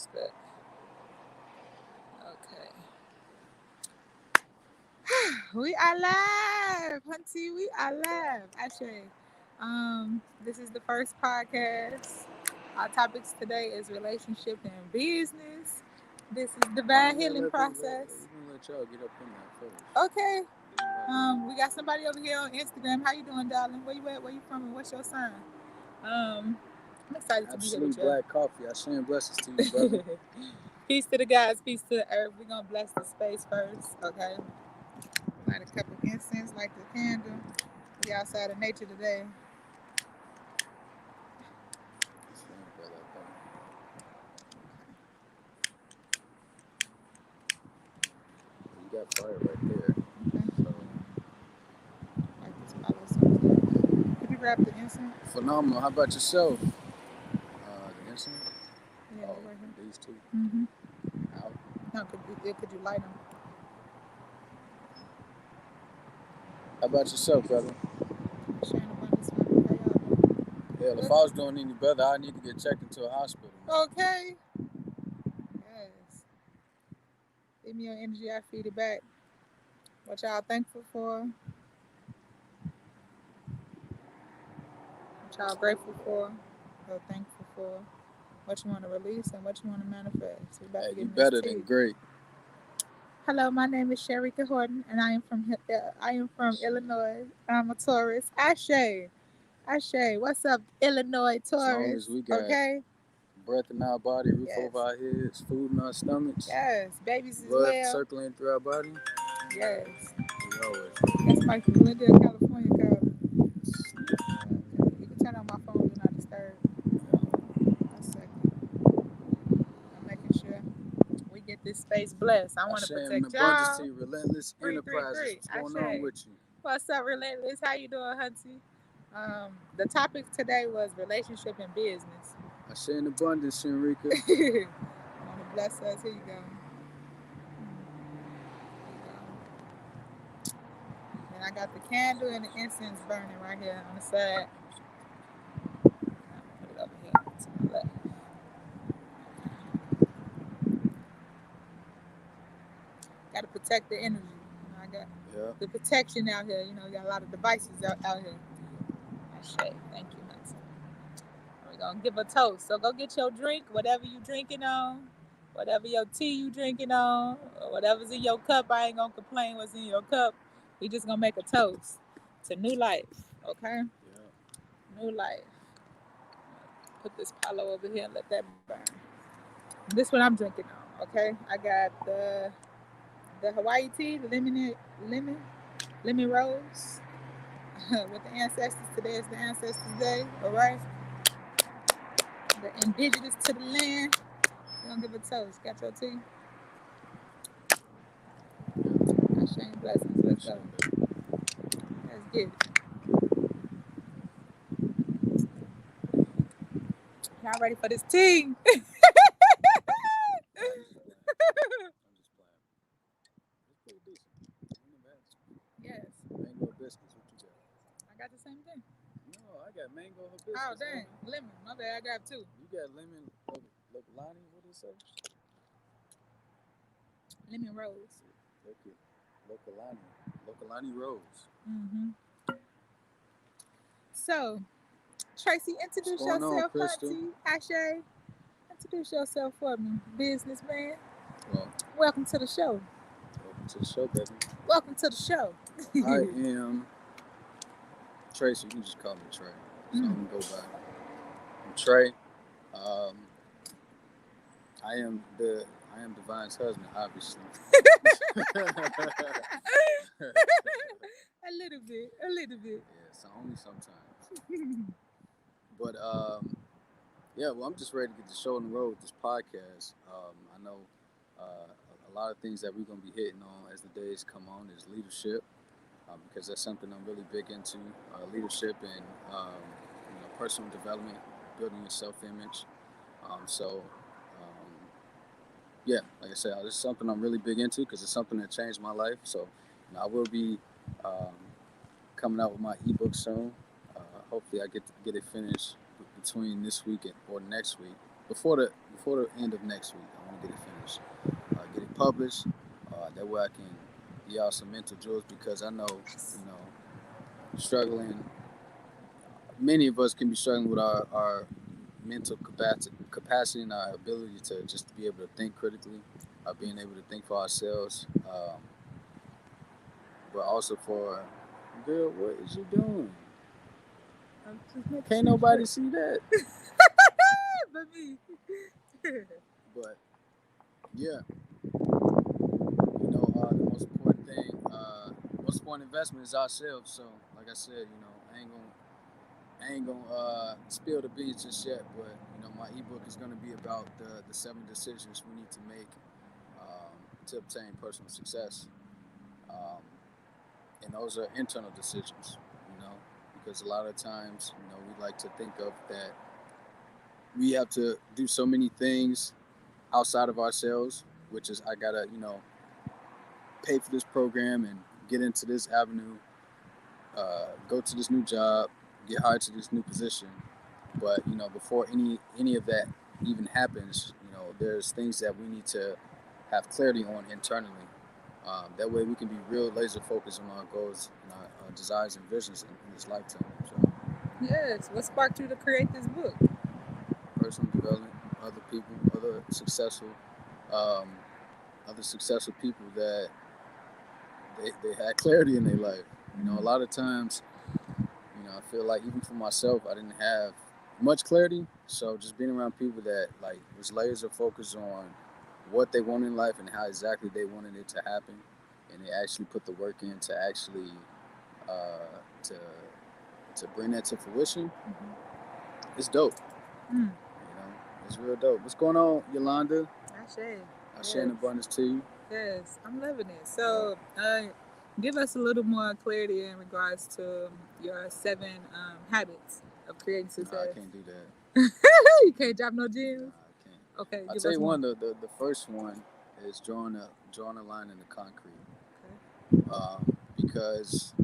stuff. Okay. We are live, Hunty. We are live. Actually, this is the first podcast. Our topics today is relationship and business. This is divine healing process. We're gonna let y'all get up in there first. Okay. We got somebody over here on Instagram. How you doing, darling? Where you at? Where you from? And what's your sign? I'm excited to be here with you. Black coffee. I send blessings to you, brother. Peace to the guys. Peace to the earth. We're gonna bless the space first, okay? Light a couple incense, like the candle. We outside of nature today. You got fire right there. Okay. So, like this follow something. Could you grab the incense? Phenomenal. How about yourself? The incense? Yeah, right here. These two. Mm-hmm. Out. No, could you light them? How about yourself, brother? Sharing abundance, how y'all doing? Hell, if I was doing any better, I need to get checked into a hospital. Okay. Yes. Give me your energy, I feed it back. What y'all thankful for? What y'all grateful for? Or thankful for? What you want to release and what you want to manifest. You better than great. Hello, my name is Sharika Horton, and I am from Illinois. I'm a Taurus. Ashe, what's up, Illinois Taurus? As long as we got breath in our body, roof over our heads, food in our stomachs. Yes, babies as blood well. Circulating through our body. Yes. Always. That's my Glendale, California code. You can turn on my phone, do not disturb. 1 second. I'm making sure we get this space blessed. I want to protect y'all. Relentless Enterprises. What's going on with you? What's up, Relentless? How you doing, Hunty? The topic today was relationship and business. I share in abundance, Enrica. Want to bless us? Here you go. And I got the candle and the incense burning right here on the side. Put it over here to my left. Got to protect the energy. I got the protection out here. You got a lot of devices out here. Thank you, Hunty. We're going to give a toast. So go get your drink, whatever you drinking on, whatever your tea you drinking on, or whatever's in your cup. I ain't going to complain what's in your cup. We just going to make a toast to new life, okay? Yeah. New life. Put this Palo over here and let that burn. This is what I'm drinking on, okay? I got the Hawaii tea, the lemon rose. With the ancestors. Today is the Ancestors Day, all right? The indigenous to the land. We're going to give a toast. Got your tea? I shame blessings. Let's go. Let's get it. Y'all ready for this tea? Yes. Mango biscuits, what you got? I got the same thing. No, I got mango hibiscus. Oh, dang. Lemon. My bad, I got two. You got lemon, Lokalani, what is it? Lemon rose. Okay. Lokalani rose. Mm-hmm. So, Tracy, introduce yourself, Hunty. Ashe, introduce yourself for me, businessman. Welcome to the show. Welcome to the show, baby. Welcome to the show. I am Tracy. You can just call me Trey. So I'm gonna go by. I'm Trey. I am Divine's husband, obviously. A little bit. Yeah, so only sometimes. But well, I'm just ready to get the show on the road with this podcast. I know a lot of things that we're gonna be hitting on as the days come on is leadership, because that's something I'm really big into. Leadership and personal development, building your self-image. Like I said, this is something I'm really big into because it's something that changed my life. So I will be coming out with my ebook soon. Hopefully I get it finished between this week or next week. before the end of next week. I want to get it finished, get it published. That way I can give y'all some mental jewels because I know struggling. Many of us can be struggling with our mental capacity and our ability to just be able to think critically, being able to think for ourselves, but also for girl, what is you doing? Can't nobody see that. But me. But yeah, the most important investment is ourselves. So, like I said, I ain't gonna spill the beans just yet. But my ebook is gonna be about the 7 decisions we need to make to obtain personal success, um, and those are internal decisions. Because a lot of times, we like to think of that we have to do so many things outside of ourselves, which is I gotta pay for this program and get into this avenue, go to this new job, get hired to this new position. But before any of that even happens, there's things that we need to have clarity on internally. That way, we can be real laser focused on our goals and our desires and visions in this lifetime. So, yes. What sparked you to create this book? personal development, other people, um, other successful people that they had clarity in their life. A lot of times, I feel like even for myself, I didn't have much clarity. So just being around people that like was layers of focus on what they want in life and how exactly they wanted it to happen, and they actually put the work in to actually uh, to to bring that to fruition. It's dope. It's real dope. What's going on, Yolanda? I share an abundance to you. Yes, I'm loving it. So, give us a little more clarity in regards to your 7 habits of creating success. No, I can't do that. You can't drop no gems. No, I can't. Okay, I'll give tell us you one. one. The first one is drawing a line in the concrete. Because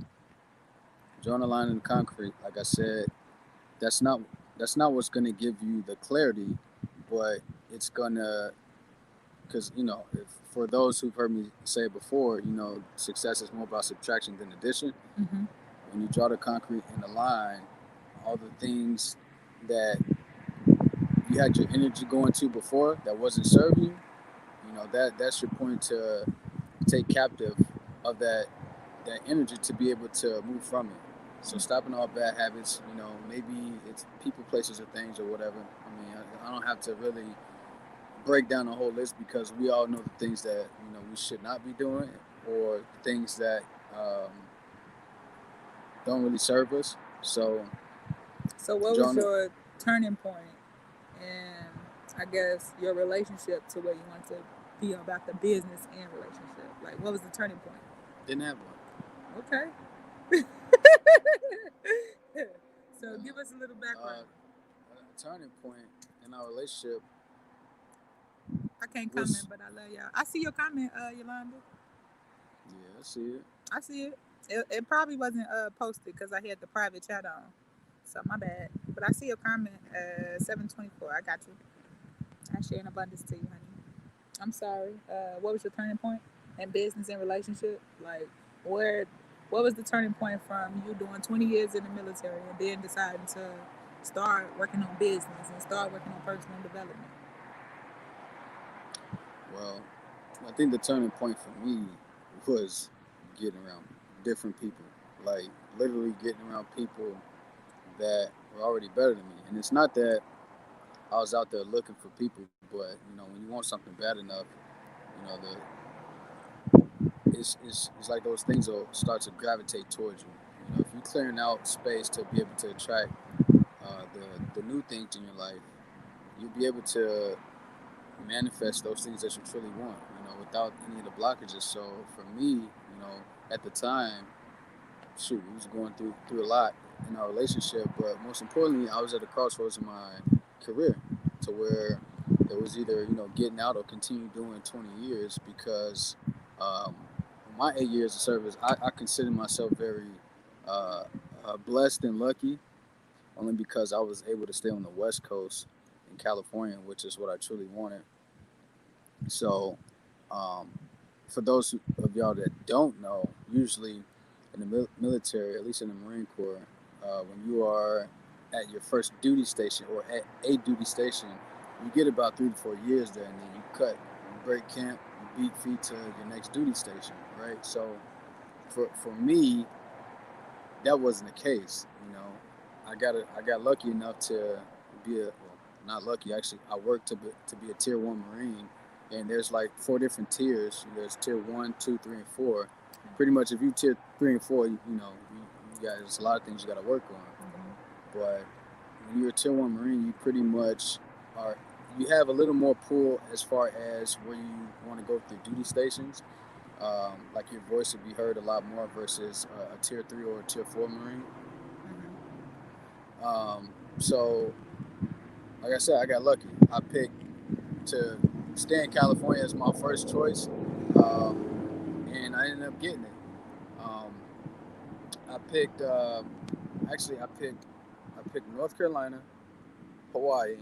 drawing a line in the concrete, like I said, that's not that's not what's gonna give you the clarity, but it's gonna because if, for those who've heard me say it before, success is more about subtraction than addition. Mm-hmm. When you draw the concrete in the line, all the things that you had your energy going to before that wasn't serving you, that's your point to take captive of that energy to be able to move from it. So stopping all bad habits, maybe it's people, places, or things or whatever. I mean, I don't have to really break down the whole list because we all know the things that we should not be doing or things that um, don't really serve us. So, what was John, your turning point and I guess your relationship to where you want to be about the business and relationship? Like, what was the turning point? didn't have one. Okay. So give us a little background. A turning point in our relationship. I can't comment, but I love y'all. I see your comment, Yolanda. Yeah, I see it. I see it. It probably wasn't posted because I had the private chat on. So my bad. But I see your comment, 724. I got you. I share an abundance to you, honey. I'm sorry. What was your turning point in business and relationship? Like, where? What was the turning point from you doing 20 years in the military and then deciding to start working on business and start working on personal development? Well, I think the turning point for me was getting around different people. Like literally getting around people that were already better than me. And it's not that I was out there looking for people, but when you want something bad enough, the it's like those things will start to gravitate towards you. If you're clearing out space to be able to attract the new things in your life, you'll be able to manifest those things that you truly want, without any of the blockages. So for me, at the time, shoot, we was going through a lot in our relationship, but most importantly, I was at a crossroads in my career to where it was either getting out or continue doing 20 years because um, my 8 years of service, I consider myself very blessed and lucky, only because I was able to stay on the West Coast and California, which is what I truly wanted. So, um, for those of y'all that don't know, usually in the military, at least in the Marine Corps, when you are at your first duty station or at a duty station, you get about 3 to 4 years there, and then you cut, you break camp, you beat feet to your next duty station, right? So, for me, that wasn't the case. I got lucky enough to be a well, not lucky actually. I worked to be a tier 1 Marine, and there's like 4 different tiers. There's tier 1, 2, 3, and 4. Pretty much, if you tier 3 and 4, you got there's a lot of things you got to work on. But when you're a tier 1 Marine, you pretty much are you have a little more pull as far as where you want to go through duty stations. Like your voice would be heard a lot more versus a tier 3 or a tier 4 Marine. So, like I said, I got lucky. I picked to stay in California as my first choice, and I ended up getting it. Um, I picked actually I picked North Carolina, Hawaii,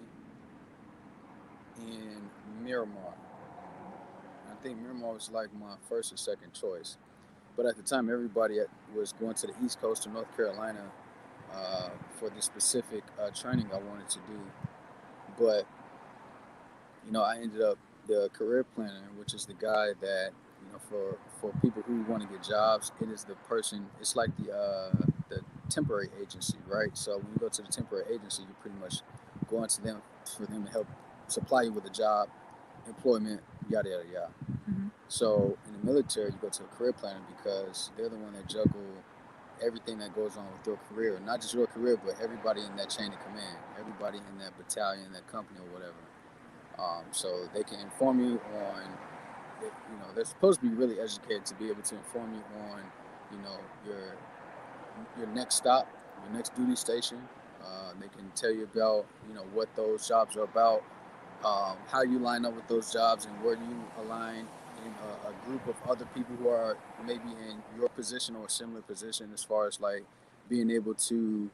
and Miramar. I think Miramar was like my first or second choice. But at the time, everybody was going to the East Coast to North Carolina for the specific training I wanted to do. But I ended up the career planner, which is the guy that for people who want to get jobs, it is the person. It's like the temporary agency, right? So when you go to the temporary agency, you pretty much go into them for them to help supply you with a job, employment, yada yada yada. So in the military, you go to a career planner because they're the one that juggle everything that goes on with your career, not just your career, but everybody in that chain of command, everybody in that battalion, that company, or whatever. So they can inform you on, they're supposed to be really educated to be able to inform you on, you know, your next stop, your next duty station. They can tell you about, what those jobs are about, how you line up with those jobs, and where you align in a group of other people who are maybe in your position or a similar position, as far as like being able to,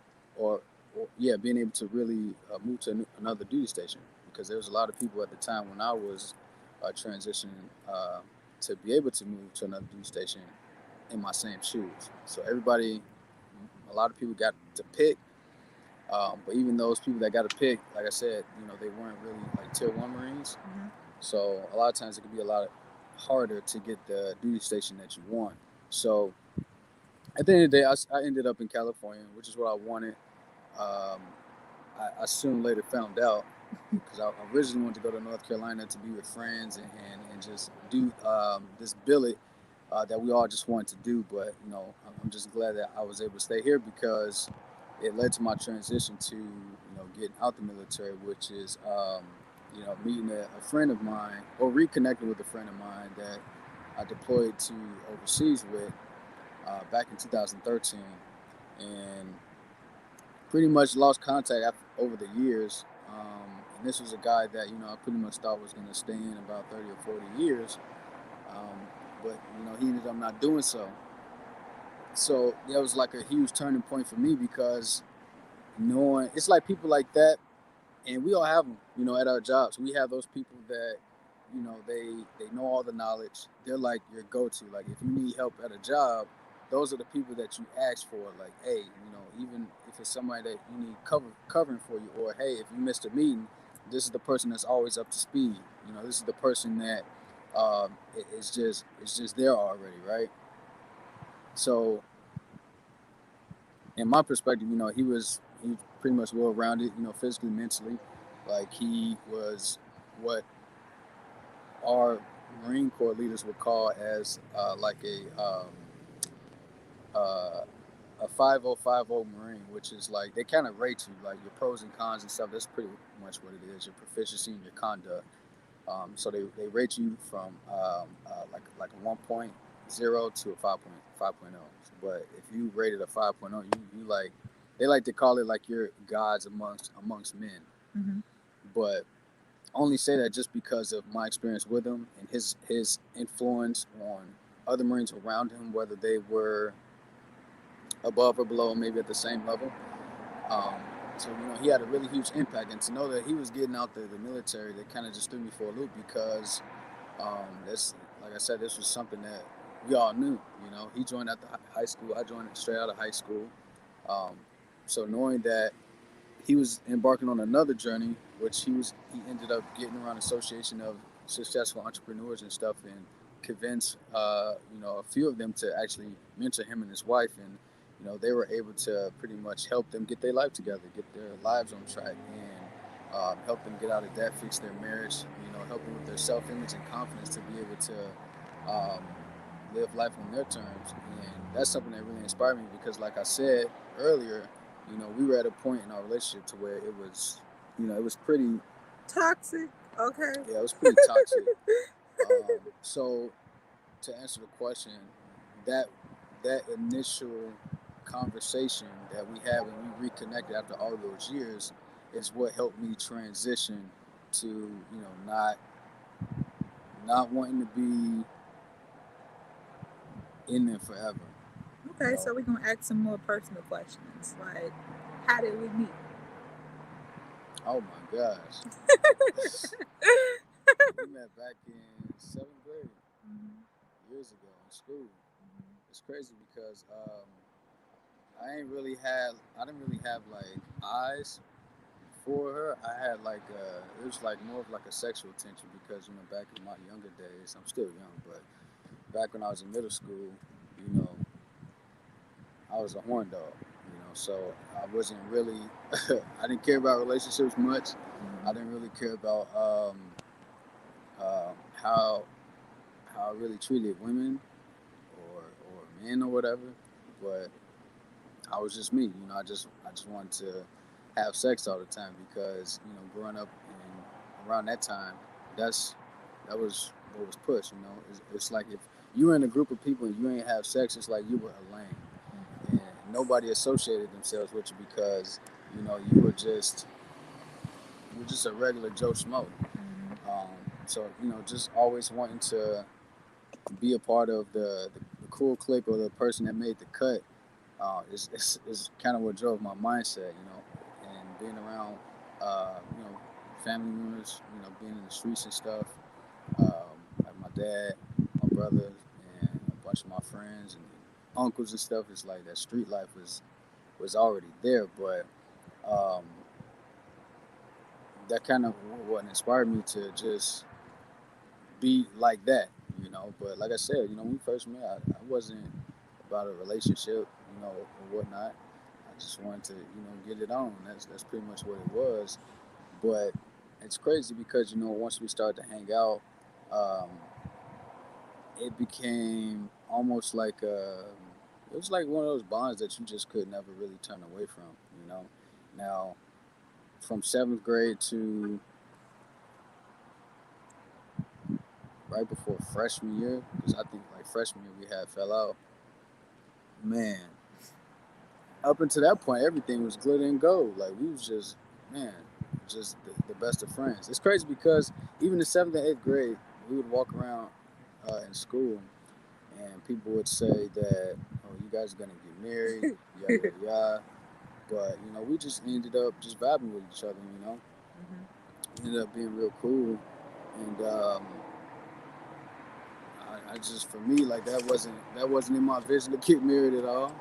being able to really move to another duty station. Because there was a lot of people at the time when I was transitioning to be able to move to another duty station in my same shoes. So a lot of people got to pick. But even those people that got to pick, like I said, they weren't really like tier 1 Marines. So a lot of times it can be a lot harder to get the duty station that you want. So at the end of the day, I ended up in California, which is what I wanted. Um, I soon later found out because I originally wanted to go to North Carolina to be with friends and just do this billet that we all just wanted to do. But I'm just glad that I was able to stay here because it led to my transition to getting out the military, which is meeting a friend of mine or reconnecting with a friend of mine that I deployed to overseas with back in 2013, and pretty much lost contact over the years. And this was a guy that I pretty much thought was going to stay in about 30 or 40 years, but he ended up not doing so. So that was like a huge turning point for me because knowing it's like people like that, and we all have them, at our jobs. We have those people that they know all the knowledge. They're like your go-to. Like if you need help at a job, those are the people that you ask for. Like, hey, even if it's somebody that you need covering for you, or hey, if you missed a meeting, this is the person that's always up to speed. This is the person that it's just there already, right? So in my perspective, he was pretty much well rounded, physically, mentally. Like he was what our Marine Corps leaders would call as like uh, a 5050 Marine, which is like they kind of rate you like your pros and cons and stuff. That's pretty much what it is. Your proficiency and your conduct. So they rate you from like a 1.0 to a 5.0. But if you rated a 5.0, you like they like to call it like you're gods amongst men. But I only say that just because of my experience with him and his influence on other Marines around him, whether they were above or below, maybe at the same level. Um, So, he had a really huge impact. And to know that he was getting out the military, that kind of just threw me for a loop because this, like I said, this was something that we all knew. He joined after high school. I joined straight out of high school. Um, so knowing that he was embarking on another journey, which he ended up getting around association of successful entrepreneurs and stuff, and convince a few of them to actually mentor him and his wife, and they were able to pretty much help them get their life together, get their lives on track, and help them get out of debt, fix their marriage, help them with their self-image and confidence to be able to um, live life on their terms. And that's something that really inspired me because, like I said earlier, we were at a point in our relationship to where it was pretty toxic. Okay. Yeah, it was pretty toxic. So to answer the question, that that initial conversation that we had when we reconnected after all those years is what helped me transition to not wanting to be in there forever. Okay, so we're gonna ask some more personal questions. Like, how did we meet? Oh my gosh. We met back in 7th grade, years ago in school. It's crazy because I didn't really have like eyes for her. I had like it was like more of like a sexual tension because back in my younger days, I'm still young, but back when I was in middle school, you know I was a horn dog. So I wasn't really I didn't care about relationships much. I didn't really care about how I really treated women or men or whatever, but I was just me. I just wanted to have sex all the time because growing up and around that time, that was what was pushed. It's like if you were in a group of people and you ain't have sex, it's like you were a lame, and nobody associated themselves with you because you were just a regular Joe Schmo. So just always wanting to be a part of the cool clique or the person that made the cut is kind of what drove my mindset, and being around, family members, being in the streets and stuff, like my dad, my brothers, and a bunch of my friends and uncles and stuff. It's like that street life was already there, but um, that kind of what inspired me to just be like that, But like I said, when we first met, I wasn't about a relationship, or whatnot. I just wanted to, get it on. That's pretty much what it was. But it's crazy because once we started to hang out, um, it became almost like it was like one of those bonds that you just could never really turn away from. Now from 7th grade to right before freshman year, because I think like freshman year we had fell out. Man, up until that point, everything was glitter and gold. Like we was just, man, just the best of friends. It's crazy because even in 7th and 8th grade, we would walk around in school, and people would say that, "Oh, you guys are gonna get married, yada yada yada." But we just ended up just vibing with each other. Ended up being real cool, and I just for me like that wasn't in my vision to get married at all.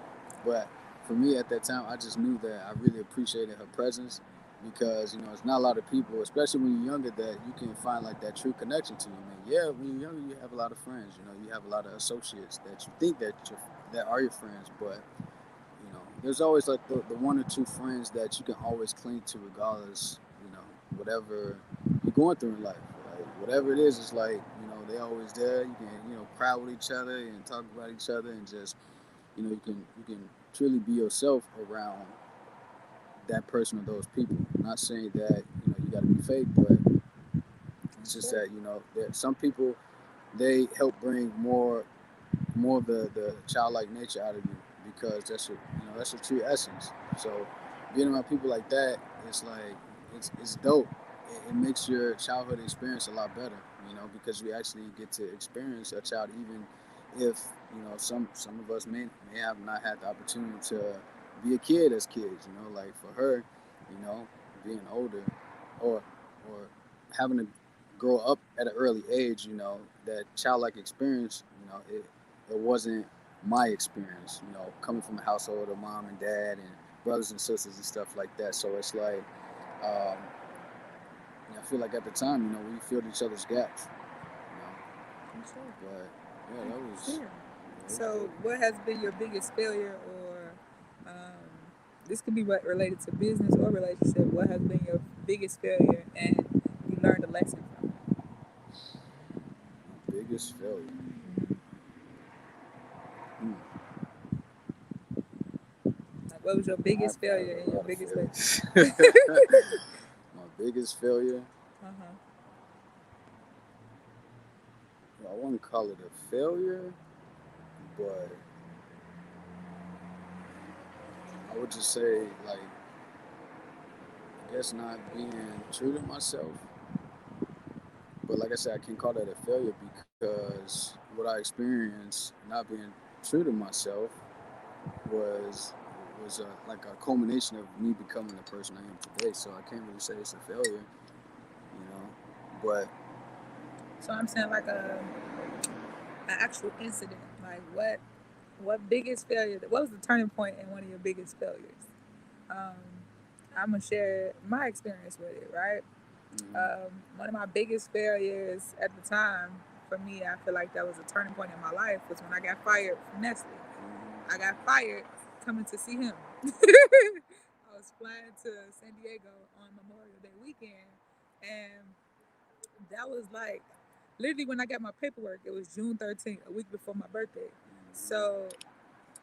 But for me at that time, I just knew that I really appreciated her presence because it's not a lot of people, especially when you're younger, that you can find like that true connection to. I mean, yeah, when you're younger, you have a lot of friends. You have a lot of associates that you think that are your friends, but there's always like the one or two friends that you can always cling to regardless. Whatever you're going through in life, like whatever it is, it's like they always there. You can cry with each other and talk about each other and just you can truly be yourself around that person or those people. I'm not saying that you got to be fake, but it's just that that some people they help bring more of the childlike nature out of you because that's your true essence. So being around people like that, it's like it's dope. It makes your childhood experience a lot better, because you actually get to experience a child, even if some of us may have not had the opportunity to be a kid as kids. Like for her, you know, being older, or having to grow up at an early age, you know, that childlike experience, you know, it wasn't my experience, you know, coming from a household of mom and dad and brothers and sisters and stuff like that. So it's like, um, you know, I feel like at the time, you know, we filled each other's gaps, you know. I'm sure. But yeah, that was, Yeah. that was So, dope. what has been your biggest failure, or this could be what related to business or relationship? What has been your biggest failure, and you learned a lesson from it? My biggest failure. Hmm. Like, what was your biggest I have failure and a your lot of biggest lesson? failures. My biggest failure, Uh-huh. well, I wouldn't call it a failure, but I would just say, like, I guess not being true to myself. But like I said, I can't call that a failure because what I experienced not being true to myself was like a culmination of me becoming the person I am today. So I can't really say it's a failure, you know. But So I'm saying like an actual incident. Like what biggest failure? What was the turning point in one of your biggest failures? Um, I'm gonna share my experience with it. Right. One of my biggest failures at the time for me, I feel like that was a turning point in my life, was when I got fired from Nestle. I got fired coming to see him. I was flying to San Diego on Memorial Day weekend, and that was like literally when I got my paperwork. It was June 13th, a week before my birthday. So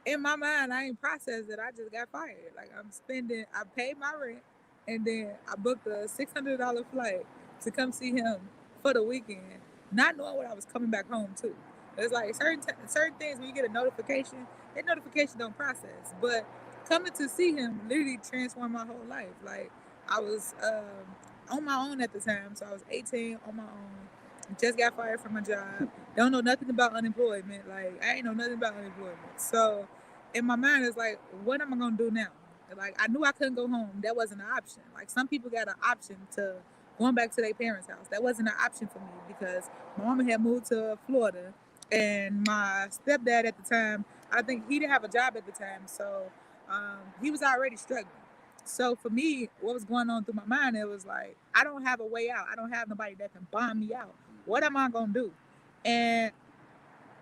in my mind, I ain't processed that I just got fired. Like I paid my rent, and then I booked a $600 flight to come see him for the weekend, not knowing what I was coming back home to. It's like certain things when you get a notification, that notification don't process. But coming to see him literally transformed my whole life. Like I was on my own at the time, so I was 18 on my own. Just got fired from a job. Don't know nothing about unemployment. Like I ain't know nothing about unemployment. So in my mind, it's like, what am I gonna do now? Like I knew I couldn't go home. That wasn't an option. Like some people got an option to going back to their parents' house. That wasn't an option for me because my mama had moved to Florida, and my stepdad at the time, I think he didn't have a job at the time, so he was already struggling. So for me, what was going on through my mind, it was like, I don't have a way out. I don't have nobody that can bomb me out. What am I gonna do? And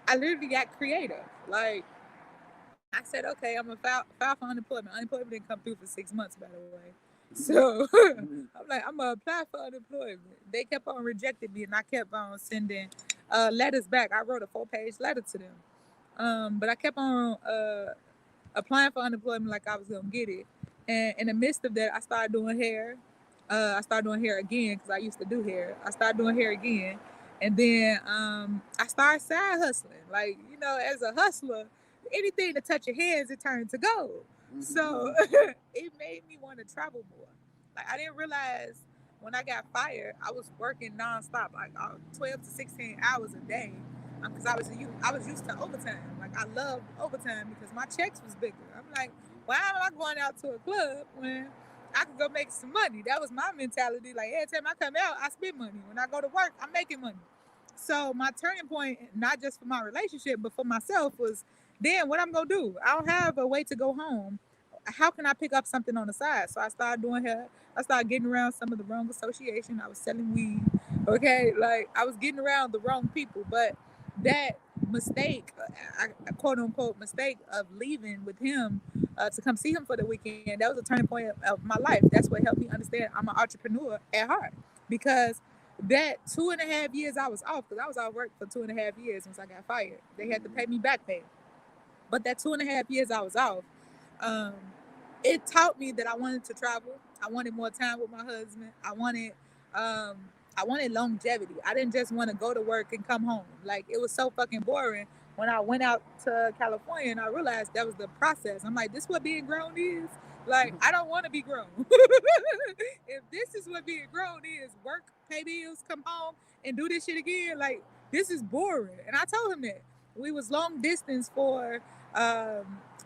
I literally got creative. Like I said, okay, I'm gonna file for unemployment. Unemployment didn't come through for 6 months, by the way. So I'm like, I'm gonna apply for unemployment. They kept on rejecting me, and I kept on sending letters back. I wrote a 4-page letter to them, but I kept on applying for unemployment like I was gonna get it. And in the midst of that, I started doing hair. I started doing hair again because I used to do hair. I started doing hair again, and then I started side hustling. Like as a hustler, anything to touch your hands, it turned to gold. So it made me want to travel more. Like I didn't realize when I got fired, I was working nonstop, like 12 to 16 hours a day, because I was used to overtime. Like I loved overtime because my checks was bigger. I'm like, why am I going out to a club when I could go make some money? That was my mentality. Like every time I come out, I spend money. When I go to work, I'm making money. So my turning point, not just for my relationship, but for myself, was then what I'm gonna do. I don't have a way to go home. How can I pick up something on the side? So I started doing hair. I started getting around some of the wrong association. I was selling weed. Okay, like I was getting around the wrong people. But that mistake, quote unquote mistake of leaving with him to come see him for the weekend, that was a turning point of my life. That's what helped me understand I'm an entrepreneur at heart. Because that 2.5 years I was off, because I was out of work for 2.5 years once I got fired. They had to pay me back pay. But that 2.5 years I was off, um, it taught me that I wanted to travel. I wanted more time with my husband. Um, I wanted longevity. I didn't just want to go to work and come home. Like it was so fucking boring when I went out to California and I realized that was the process. I'm like, this is what being grown is. Like I don't want to be grown. If this is what being grown is, work, pay bills, come home, and do this shit again, like this is boring. And I told him that we was long distance for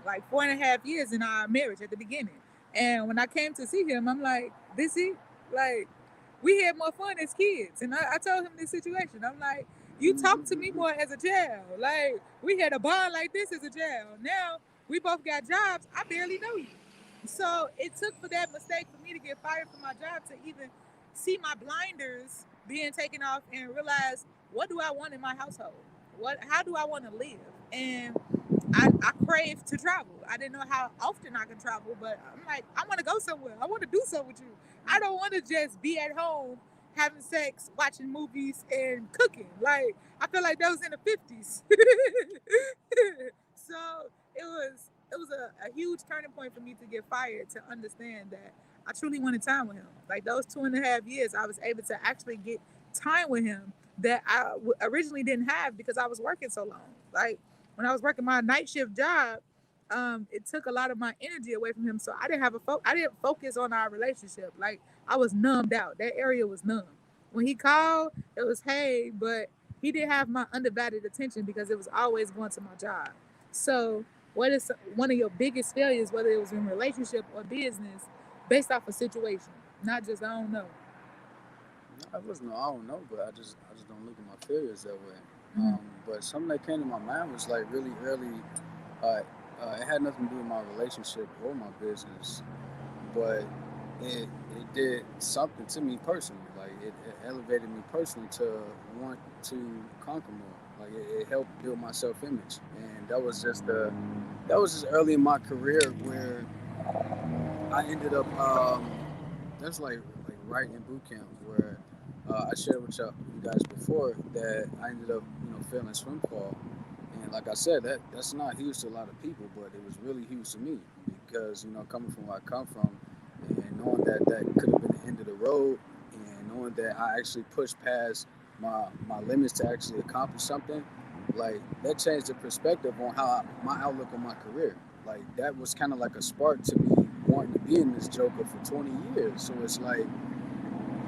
like 4.5 years in our marriage at the beginning. And when I came to see him, I'm like, this it? Like, we had more fun as kids. And I told him this situation. I'm like, you talk to me more as a child. Like, we had a bond like this as a child. Now, we both got jobs. I barely know you. So it took for that mistake for me to get fired from my job to even see my blinders being taken off and realize, what do I want in my household? How do I want to live? And I crave to travel. I didn't know how often I could travel, but I'm like, I want to go somewhere. I want to do something with you. I don't want to just be at home having sex, watching movies, and cooking. Like, I feel like that was in the 50s. So it was a huge turning point for me to get fired, to understand that I truly wanted time with him. Like, those 2.5 years, I was able to actually get time with him that I originally didn't have because I was working so long. Like, when I was working my night shift job, it took a lot of my energy away from him. So I didn't have I didn't focus on our relationship. Like, I was numbed out. That area was numb. When he called, it was hey, but he didn't have my undivided attention because it was always going to my job. So what is one of your biggest failures, whether it was in relationship or business, based off a situation, not just I don't know. I wasn't. I don't know, but I just don't look at my failures that way. Mm-hmm. But something that came to my mind was like really early. Uh, it had nothing to do with my relationship or my business, but it did something to me personally. Like it elevated me personally to want to conquer more. Like it helped build my self image, and that was just early in my career where I ended up. That's like right in boot camp where I shared with you guys before that I ended up failing swim call, and like I said, that's not huge to a lot of people, but it was really huge to me because coming from where I come from, and knowing that that could have been the end of the road, and knowing that I actually pushed past my limits to actually accomplish something, like that changed the perspective on my outlook on my career. Like that was kind of like a spark to me wanting to be in this Joker for 20 years. So it's like,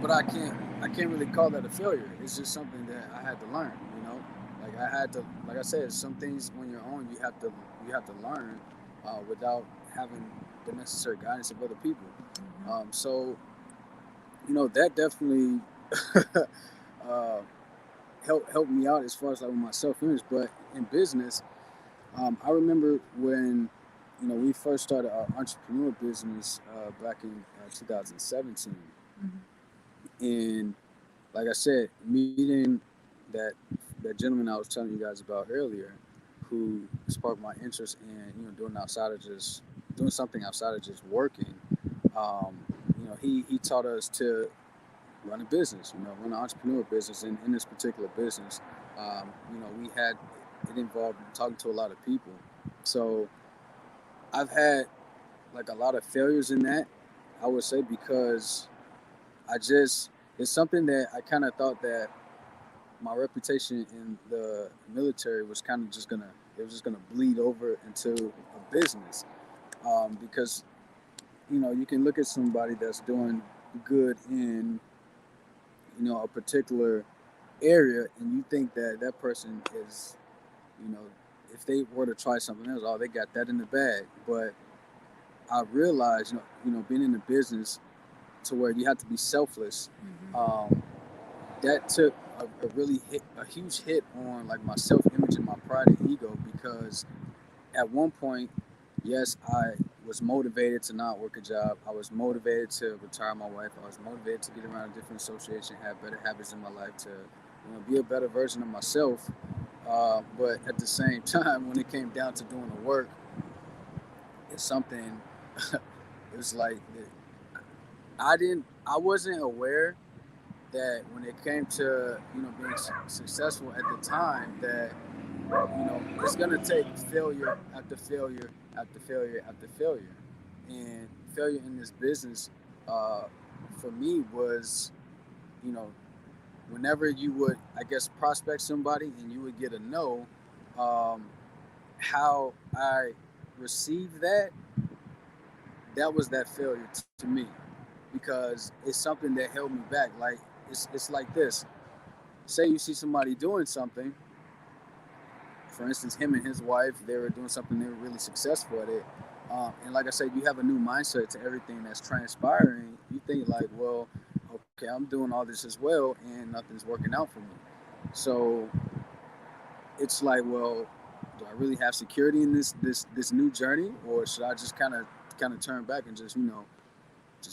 but I can't really call that a failure. It's just something that I had to learn. Like I had to, like I said, some things on your own you have to learn without having the necessary guidance of other people. So that definitely uh, helped me out as far as like with my self image. But in business, I remember when we first started our entrepreneur business back in 2017, and like I said, meeting that that gentleman I was telling you guys about earlier, who sparked my interest in doing something outside of just working. Um, he taught us to run a business, run an entrepreneur business. And in this particular business, we had it involved talking to a lot of people. So I've had like a lot of failures in that, I would say, because I just it's something that I kind of thought that my reputation in the military was kind of just gonna bleed over into a business, because you can look at somebody that's doing good in a particular area, and you think that that person is, you know, if they were to try something else, oh, they got that in the bag. But I realized, being in the business to where you have to be selfless, um, that took a huge hit on like my self image and my pride and ego, because at one point, yes, I was motivated to not work a job. I was motivated to retire my wife. I was motivated to get around a different association, have better habits in my life, to be a better version of myself. But at the same time, when it came down to doing the work, it's something. It was like I wasn't aware that when it came to being successful at the time, that it's gonna take failure after failure after failure after failure, and failure in this business, uh, for me was, you know, whenever you would, I guess, prospect somebody and you would get a no, um, how I received that was that failure to me, because it's something that held me back. Like it's like this. Say you see somebody doing something. For instance, him and his wife, they were doing something, they were really successful at it. And like I said, you have a new mindset to everything that's transpiring. You think like, well, okay, I'm doing all this as well, and nothing's working out for me. So it's like, well, do I really have security in this new journey, or should I just kind of turn back and just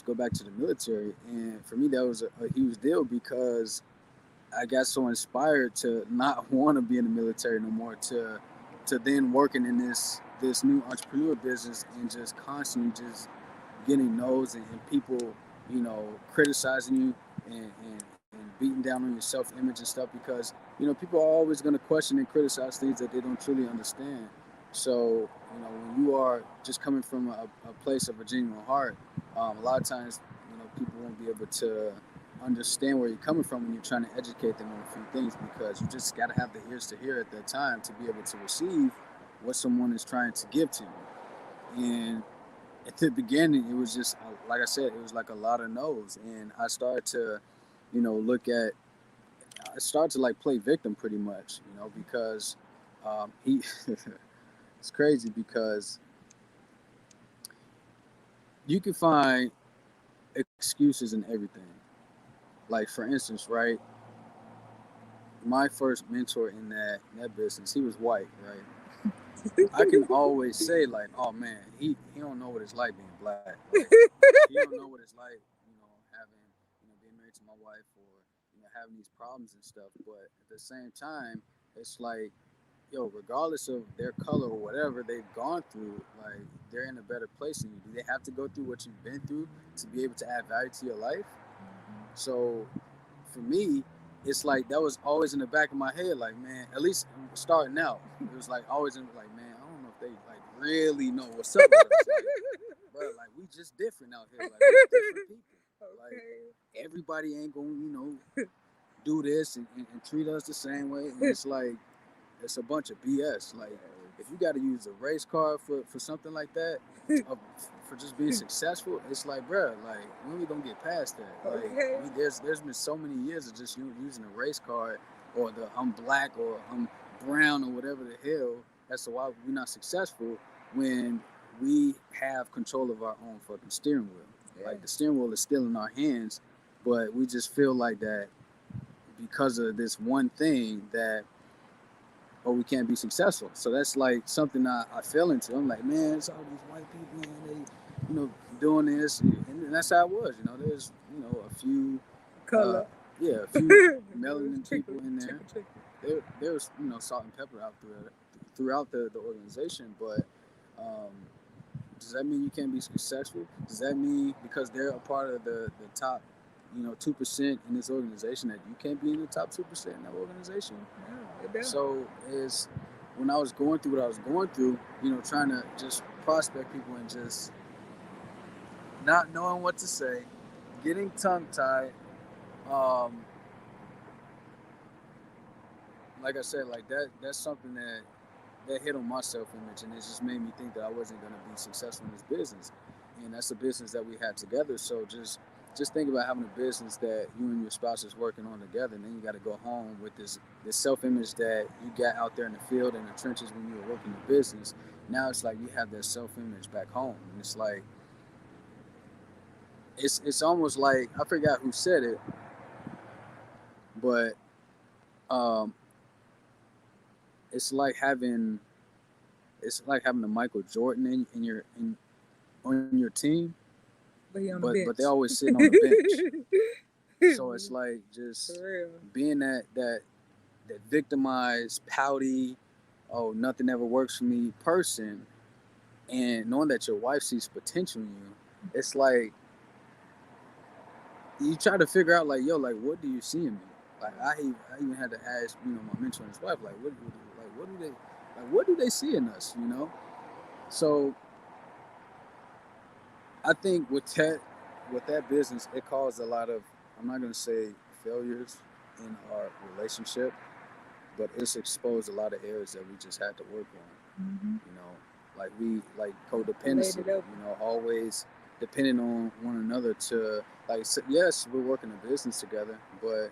go back to the military? And for me, that was a huge deal because I got so inspired to not want to be in the military no more, to then working in this new entrepreneur business and just constantly just getting no's and people, criticizing you and beating down on your self image and stuff because, people are always going to question and criticize things that they don't truly understand. So, when you are just coming from a place of a genuine heart, a lot of times, people won't be able to understand where you're coming from when you're trying to educate them on a few things because you just got to have the ears to hear at that time to be able to receive what someone is trying to give to you. And at the beginning, it was just like I said, it was like a lot of no's, and I started to, look at, I started to like play victim pretty much, because he, it's crazy because you can find excuses in everything. Like for instance, right, my first mentor in that business, he was white, right? I can always say like, oh man, he don't know what it's like being black. Like, he don't know what it's like, having being married to my wife or having these problems and stuff. But at the same time, it's like, yo, regardless of their color or whatever they've gone through, like they're in a better place than you. Do they have to go through what you've been through to be able to add value to your life? So for me, it's like that was always in the back of my head. Like, man, at least starting out, it was like always in like, man, I don't know if they like really know what's up with us. Like, bro, like we just different out here. Like we different people. Like everybody ain't gonna, do this and treat us the same way. And it's like it's a bunch of BS. Like if you got to use a race car for something like that, for just being successful, it's like, bro, like when are we gonna get past that? Like there's been so many years of just using a race car or the I'm black or I'm brown or whatever the hell. That's why we're not successful when we have control of our own fucking steering wheel. Like the steering wheel is still in our hands, but we just feel like that because of this one thing that or we can't be successful. So that's like something I fell into. I'm like, man, it's all these white people, man, they, doing this, and that's how it was. There's, a few color, yeah, a few melanin people in there. There's, salt and pepper out throughout the organization, but um, does that mean you can't be successful? Does that mean because they're a part of the top, 2% in this organization that you can't be in the top 2% in that organization? No, so is when I was going through what I was going through, trying to just prospect people and just not knowing what to say, getting tongue tied. Um, like I said, like that's something that hit on my self image, and it just made me think that I wasn't going to be successful in this business, and that's a business that we had together. So just think about having a business that you and your spouse is working on together, and then you got to go home with this self image that you got out there in the field and the trenches when you were working the business. Now it's like you have that self image back home, and it's like it's almost like I forgot who said it, but um, it's like having a Michael Jordan on your team, but they always sitting on the bench. So it's like just being that victimized, pouty, oh nothing ever works for me person, and knowing that your wife sees potential in you, it's like you try to figure out like, yo, like what do you see in me? Like I even had to ask my mentor and his wife like what do they see in us? So I think with that business, it caused a lot of, I'm not gonna say failures in our relationship, but it's exposed a lot of areas that we just had to work on. Like we like codependency. Always depending on one another to like. Yes, we're working a business together, but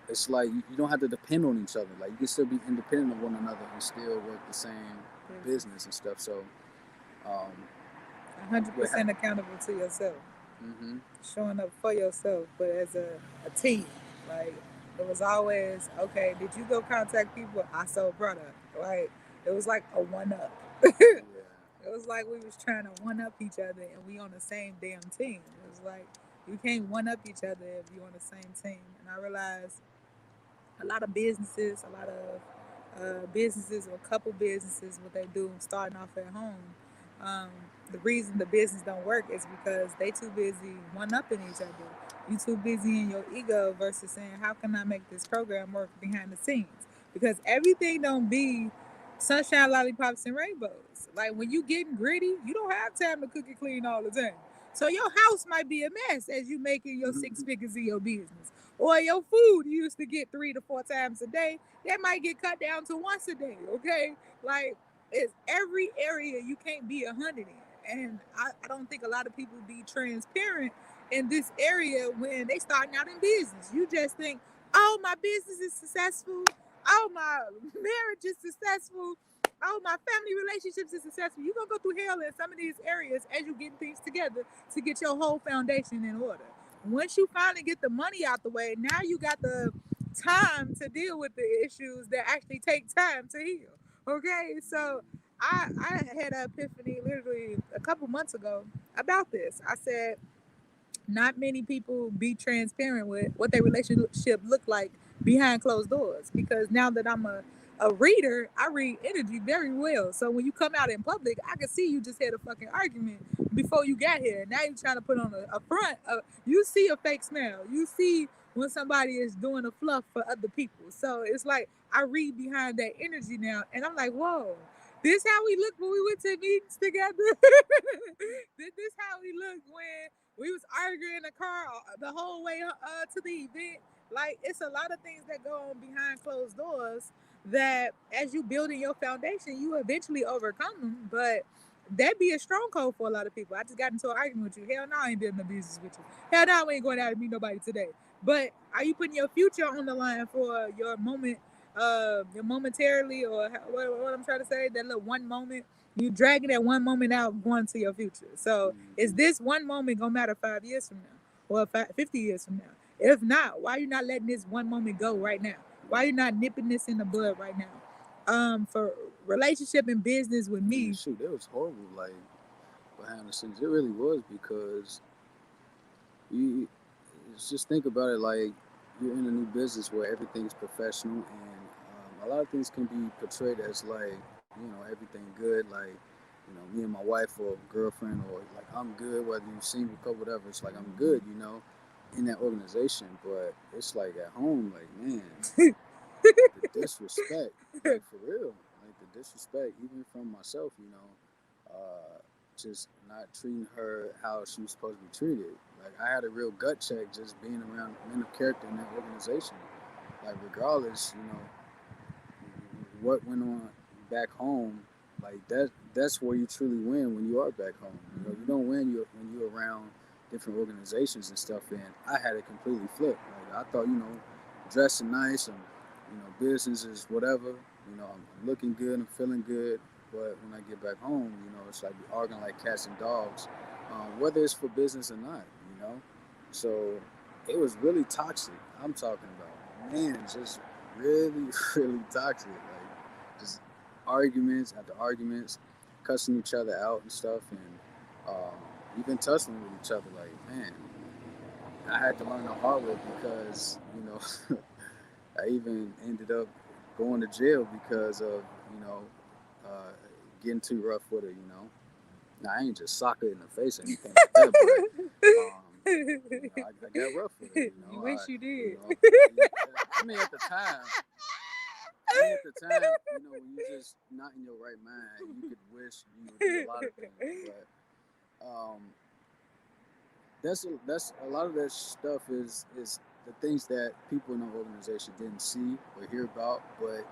it's like you don't have to depend on each other. Like you can still be independent of one another and still work the same business and stuff. So Um, 100% accountable to yourself. Mm-hmm. Showing up for yourself, but as a team. Like, it was always, okay, did you go contact people? I sold product. Like, it was like a one up. It was like we was trying to one up each other and we on the same damn team. It was like you can't one up each other if you on the same team. And I realized a lot of businesses, a lot of businesses or couple businesses, what they do starting off at home. Um, the reason the business don't work is because they too busy one upping each other. You too busy in your ego versus saying, how can I make this program work behind the scenes? Because everything don't be sunshine, lollipops, and rainbows. Like when you getting gritty, you don't have time to cook and clean all the time. So your house might be a mess as you making your six figures in your business. Or your food you used to get 3 to 4 times a day, that might get cut down to once a day. Okay, like it's every area you can't be 100 in, and I don't think a lot of people be transparent in this area when they starting out in business. You just think, oh, my business is successful. Oh, my marriage is successful. Oh, my family relationships is successful. You're gonna go through hell in some of these areas as you getting things together to get your whole foundation in order. Once you finally get the money out the way, now you got the time to deal with the issues that actually take time to heal. Okay, so I had an epiphany literally a couple months ago about this. I said, not many people be transparent with what their relationship look like behind closed doors, because now that I'm a reader, I read energy very well. So when you come out in public, I can see you just had a fucking argument before you got here. Now you're trying to put on a front. You see a fake smile. You see when somebody is doing a fluff for other people. So it's like I read behind that energy now, and I'm like, whoa. This how we looked when we went to meetings together. This how we looked when we was arguing in the car the whole way to the event. Like it's a lot of things that go on behind closed doors that, as you building your foundation, you eventually overcome them. But that be a stronghold for a lot of people. I just got into an argument with you. Hell no, I ain't building a business with you. Hell no, I ain't going out to meet nobody today. But are you putting your future on the line for your moment, your momentarily, or what I'm trying to say? That little one moment, you dragging that one moment out, going to your future. So is this one moment gonna matter 5 years from now, or 50 years from now? If not, why are you not letting this one moment go right now? Why are you not nipping this in the bud right now? For relationship and business with me. Shoot, that was horrible. Like behind the scenes, it really was because you just think about it. Like you're in a new business where everything's professional, and a lot of things can be portrayed as like everything good. Like me and my wife or girlfriend, or like I'm good, whether you see me or whatever. It's like I'm good, in that organization. But it's like at home, like man, the disrespect, like for real, like the disrespect, even from myself, just not treating her how she was supposed to be treated. Like I had a real gut check just being around men of character in that organization. Like regardless, what went on back home, like that's where you truly win when you are back home. You don't win when you're around different organizations and stuff. And I had it completely flipped. Like I thought, dressing nice and business is whatever. I'm looking good, I'm feeling good. But when I get back home, it's like we arguing like cats and dogs, whether it's for business or not. So it was really toxic. I'm talking about, man, just really, really toxic. Like just arguments after arguments, cussing each other out and stuff, and um, even tussling with each other. Like, man, I had to learn the hard way because I even ended up going to jail because of uh, getting too rough with her. Now I ain't just sock her in the face or anything like that, but I got rough with her. You wish you did. I mean, at the time, when you're just not in your right mind, you could wish you would do a lot of things. But that's a lot of that stuff is the things that people in the organization didn't see or hear about. But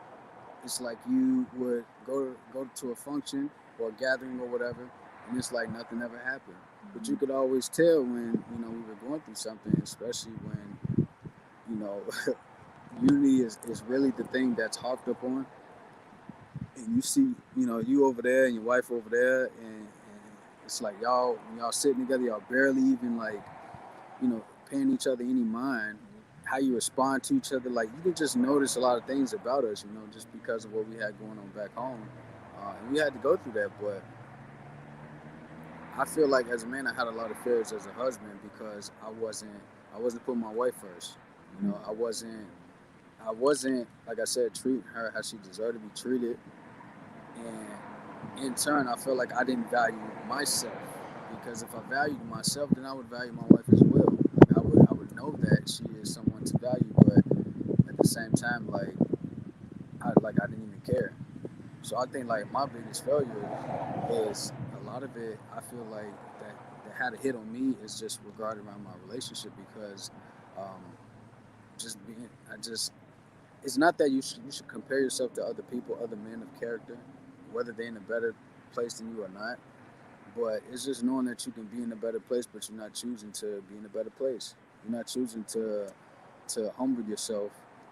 it's like you would go to a function or a gathering or whatever, and it's like nothing ever happened. But you could always tell when we were going through something, especially when you know unity is really the thing that's harped up on, and you see you over there and your wife over there, and it's like y'all when y'all sitting together, y'all barely even like paying each other any mind. How you respond to each other, like you can just notice a lot of things about us, just because of what we had going on back home, and we had to go through that. But I feel like as a man, I had a lot of fears as a husband because I wasn't putting my wife first. I wasn't like I said treating her how she deserved to be treated, and in turn, I felt like I didn't value myself because if I valued myself, then I would value my wife as well. Like I would know that she is someone to value, but at the same time, I didn't even care. So I think like my biggest failure is a lot of it. I feel like that had a hit on me is just regarding around my relationship because um, just being I just it's not that you should compare yourself to other people, other men of character, whether they're in a better place than you or not. But it's just knowing that you can be in a better place, but you're not choosing to be in a better place. You're not choosing to humble yourself,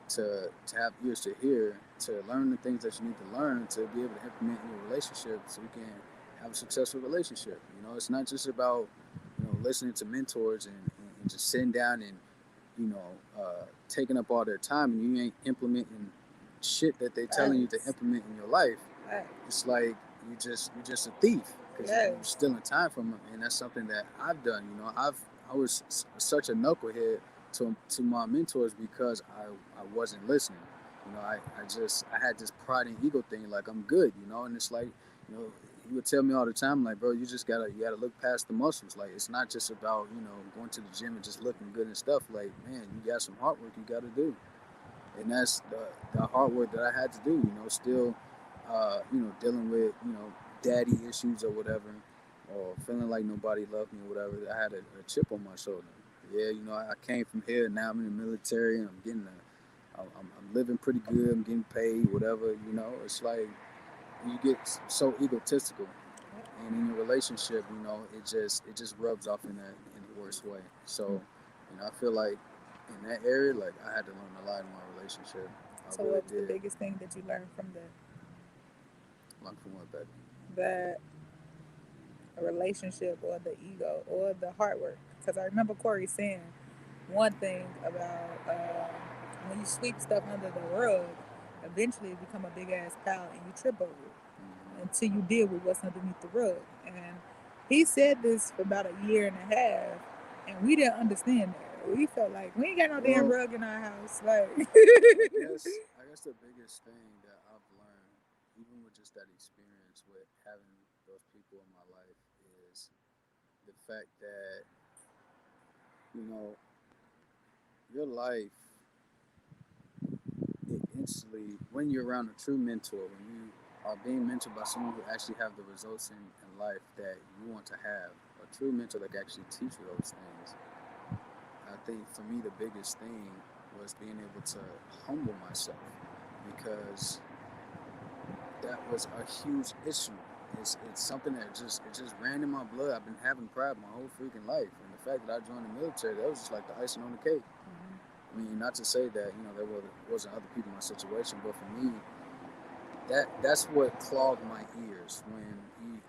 to have ears to hear, to learn the things that you need to learn to be able to implement in your relationship, so you can have a successful relationship. It's not just about listening to mentors and just sitting down and taking up all their time and you ain't implementing shit that they telling you to implement in your life. It's like you just a thief because you're stealing time from them, and that's something that I've done. I was such a knucklehead to my mentors because I wasn't listening. I had this pride and ego thing, like I'm good, and it's like, he would tell me all the time, like, bro, you gotta look past the muscles. Like, it's not just about going to the gym and just looking good and stuff. Like, man, you got some hard work you got to do, and that's the hard work that I had to do. Still, dealing with daddy issues or whatever, or feeling like nobody loved me or whatever. I had a chip on my shoulder. Yeah, I came from here. Now I'm in the military, and I'm living pretty good. I'm getting paid, whatever. It's like you get so egotistical, and in your relationship, it just rubs off in the worst way. So, I feel like in that area, like I had to learn a lot in my relationship. So, really what was the biggest thing that you learned from the Learn from what, baby? that relationship or the ego or the hard work? Because I remember Corey saying one thing about when you sweep stuff under the rug, eventually it become a big ass pile and you trip over it until you deal with what's underneath the rug. And he said this for about a year and a half, and we didn't understand that. We felt like we ain't got no damn rug in our house. Like, I guess the biggest thing that I've learned, even with just that experience with having those people in my life, is the fact that you know your life, it instantly, when you're around a true mentor, when you are being mentored by someone who actually have the results in life that you want to have, a true mentor that can actually teach you those things. I think for me the biggest thing was being able to humble myself because that was a huge issue. It's something that it just ran in my blood. I've been having pride my whole freaking life, and the fact that I joined the military, that was just like the icing on the cake. I mean, not to say that wasn't other people in my situation, but for me, that's what clogged my ears when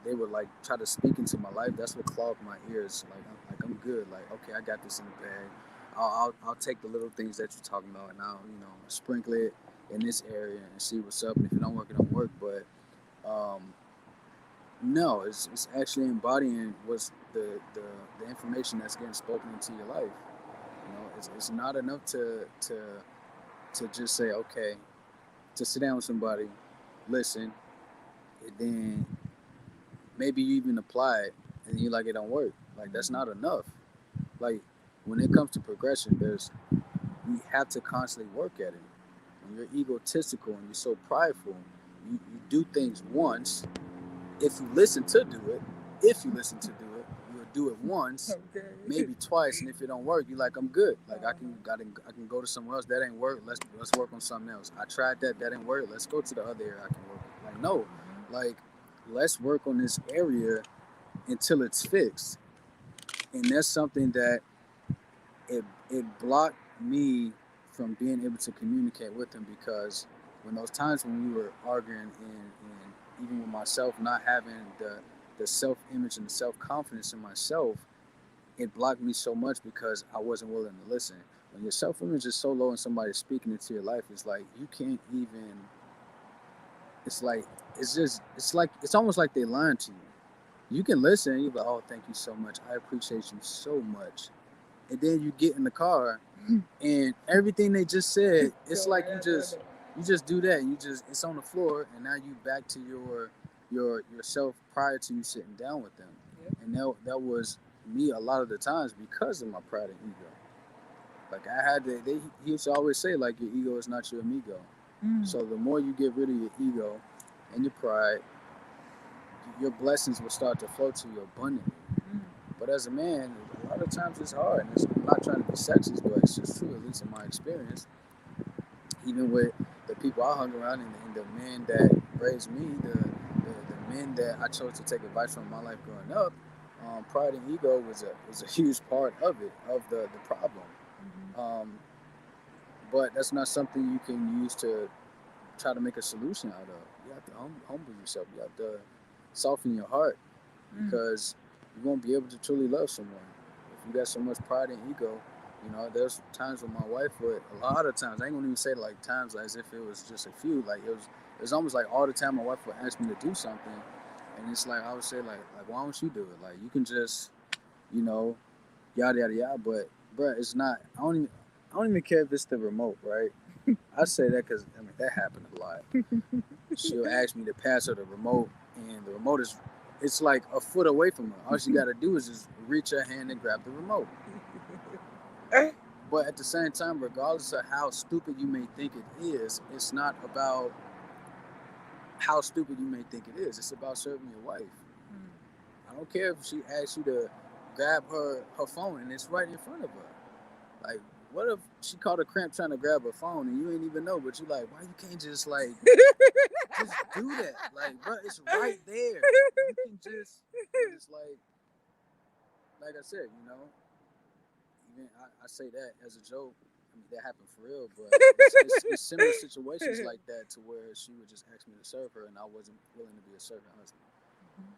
they would like try to speak into my life. That's what clogged my ears. Like I'm good. Like, okay, I got this in the bag. I'll take the little things that you're talking about and I'll sprinkle it in this area and see what's up. And if it don't work, it don't work. But no, it's actually embodying what's the information that's getting spoken into your life. It's not enough to just say, okay, to sit down with somebody, listen, and then maybe you even apply it and you like it don't work. Like, that's not enough. Like, when it comes to progression, you have to constantly work at it. When you're egotistical and you're so prideful, you do things once. If you listen to do it, you'll do it once, okay, maybe twice, and if it don't work, you're like, I'm good. Like, I can go to somewhere else. That ain't work. Let's work on something else. I tried that didn't work. Let's go to the other area I can work on. Like, no, like, let's work on this area until it's fixed. And that's something that it blocked me from being able to communicate with him, because when those times when we were arguing and even with myself not having the self-image and the self-confidence in myself, it blocked me so much because I wasn't willing to listen. When your self-image is so low and somebody's speaking into your life, it's like you can't even. It's like it's almost like they lying to you. You can listen. You're like, oh, thank you so much. I appreciate you so much. And then you get in the car, and everything they just said, it's like you just do that. You just it's on the floor, and now you back to yourself prior to you sitting down with them. Yep. And that was me a lot of the times because of my pride and ego. Like I had to. He used to always say like your ego is not your amigo. So the more you get rid of your ego and your pride, your blessings will start to flow to you abundantly. But as a man, a lot of times it's hard. And I'm not trying to be sexist, but it's just true, at least in my experience. Even with the people I hung around and the men that raised me, the men that I chose to take advice from in my life growing up, pride and ego was a huge part of it, of the problem. But that's not something you can use to try to make a solution out of. You have to humble yourself. You have to soften your heart because you won't be able to truly love someone if you got so much pride and ego. There's times when my wife would, a lot of times, I ain't gonna even say like times as if it was just a few. Like it was almost like all the time my wife would ask me to do something, and it's like I would say like why don't you do it? Like you can just, yada yada yada. But bruh, it's not. I don't even care if it's the remote, right? I say that because that happened a lot. She'll ask me to pass her the remote, and the remote it's like a foot away from her. All she got to do is just reach her hand and grab the remote. But at the same time, regardless of how stupid you may think it is, it's not about how stupid you may think it is. It's about serving your wife. I don't care if she asks you to grab her phone and it's right in front of her. Like, what if she caught a cramp trying to grab her phone and you ain't even know, but you like, why you can't just like just do that? Like, bro, it's right there. You can just, it's like I said, even I say that as a joke. That happened for real, but it's similar situations like that to where she would just ask me to serve her and I wasn't willing to be a servant husband.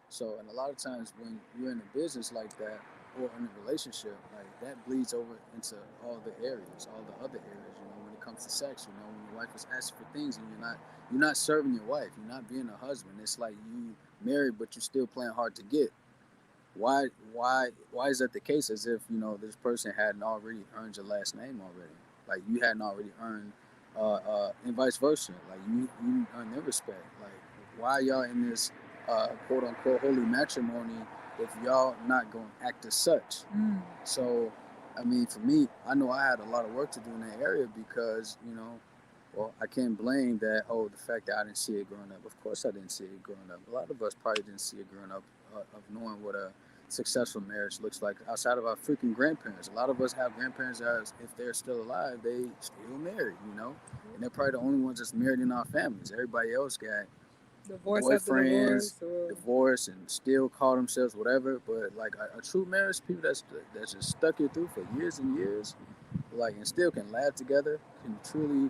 So, and a lot of times when you're in a business like that or in a relationship, like that bleeds over into all the areas, all the other areas. When it comes to sex, when your wife is asking for things and you're not serving your wife, you're not being a husband. It's like you married, but you're still playing hard to get. Why is that the case? As if this person hadn't already earned your last name already, like you hadn't already earned, and vice versa. Like you earn their respect. Like why y'all in this quote unquote holy matrimony if y'all not going to act as such? So, for me, I know I had a lot of work to do in that area because well, I can't blame that. Oh, the fact that I didn't see it growing up. Of course, I didn't see it growing up. A lot of us probably didn't see it growing up of knowing what a successful marriage looks like outside of our freaking grandparents. A lot of us have grandparents that, if they're still alive, they still married, and they're probably the only ones that's married in our families. Everybody else got boyfriends, divorce, and still call themselves whatever. But like a true marriage, people that's just stuck it through for years and years, like and still can laugh together, can truly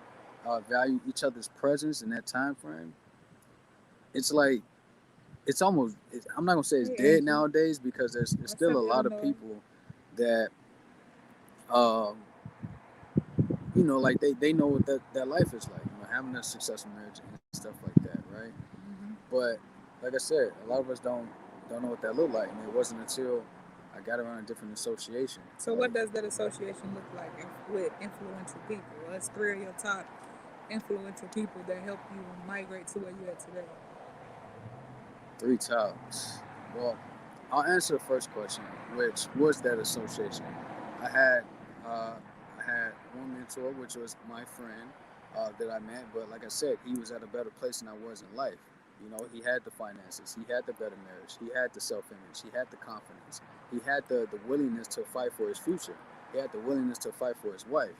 value each other's presence in that time frame. It's like I'm not gonna say it's dead nowadays because there's still a lot of people that um, like they know what that life is like, having a successful marriage and stuff like that, right? But like I said, a lot of us don't know what that looked like, and it wasn't until I got around a different association. So what does that association look like with influential people? What's 3 of your top influential people that help you migrate to where you're at today? 3 tops. Well, I'll answer the first question, which was that association. I had uh, I had one mentor, which was my friend that I met, but like I said, he was at a better place than I was in life. He had the finances, he had the better marriage, he had the self-image, he had the confidence, he had the willingness to fight for his future, he had the willingness to fight for his wife.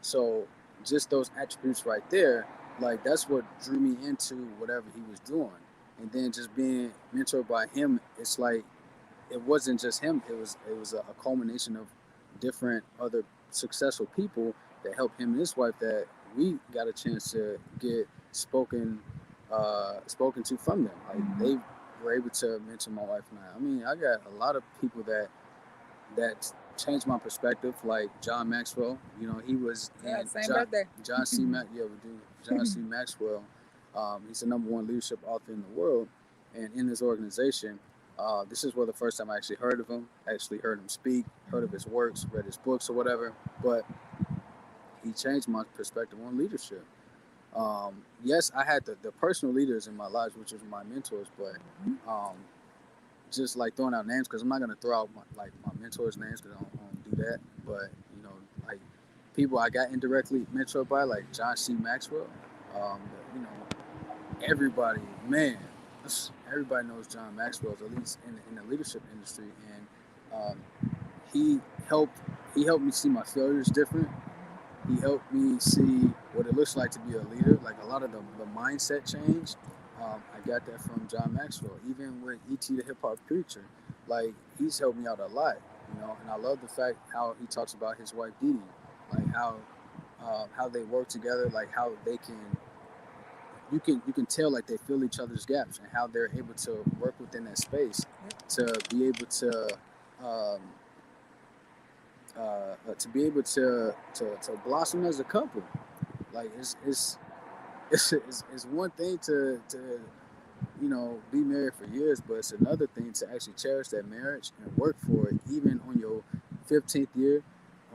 So just those attributes right there, like that's what drew me into whatever he was doing. And then just being mentored by him, it's like it wasn't just him. It was a culmination of different other successful people that helped him and his wife that we got a chance to get spoken to from them. Like they were able to mentor my wife and I. I mean, I got a lot of people that changed my perspective, like John Maxwell. You know, he was in same birthday. John C. Yeah, we do. John C. Maxwell. He's the #1 leadership author in the world, and in his organization, this is where the first time I actually heard of him, actually heard him speak, heard of his works, read his books or whatever. But he changed my perspective on leadership. Yes, I had the personal leaders in my life, which was my mentors, but just like throwing out names, because I'm not gonna throw out my mentors' names because I don't do that. But you know, like people I got indirectly mentored by, like John C. Maxwell. Um, you know, everybody, man, everybody knows John Maxwell, at least in the leadership industry, and he helped he helped me see my failures different. He helped me see what it looks like to be a leader, like a lot of the mindset change. I got that from John Maxwell. Even with E.T. the Hip Hop Preacher, like he's helped me out a lot, you know. And I love the fact how he talks about his wife Dee Dee, like how they work together, like how they can you can tell like they fill each other's gaps and how they're able to work within that space to be able um, to blossom as a couple. Like it's one thing to be married for years, but it's another thing to actually cherish that marriage and work for it, even on your 15th year,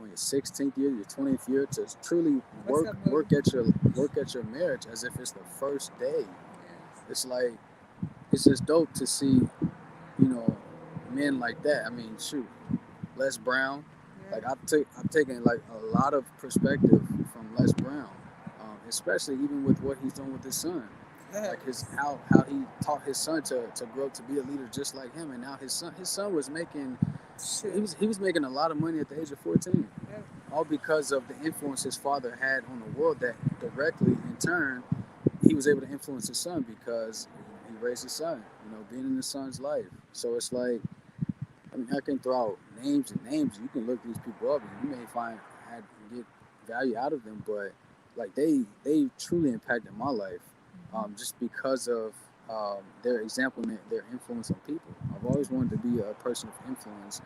on your 16th year, your 20th year, to truly work at your marriage as if it's the first day. It's like it's just dope to see, you know, men like that. I mean, shoot, Les Brown. Like I've taken like a lot of perspective from Les Brown, especially even with what he's doing with his son. Like how he taught his son to grow up to be a leader just like him, and now his son was making he was making a lot of money at the age of 14, all because of the influence his father had on the world. That directly in turn he was able to influence his son because he raised his son, being in his son's life. So it's like, I mean, I can throw out names and names. You can look these people up, and you may get value out of them. But like they truly impacted my life, just because of their example and their influence on people. I've always wanted to be a person of influence.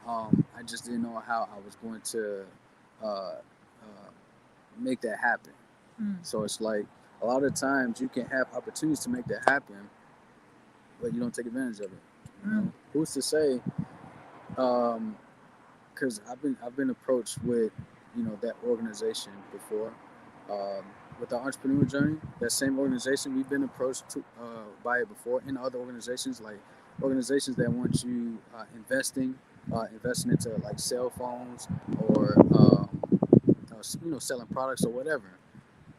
I just didn't know how I was going to uh, make that happen. So it's like a lot of times you can have opportunities to make that happen, but you don't take advantage of it. Who's to say? Because I've been approached with that organization before, with the entrepreneur journey. That same organization, we've been approached by it before in other organizations, like organizations that want you investing into like cell phones or selling products or whatever.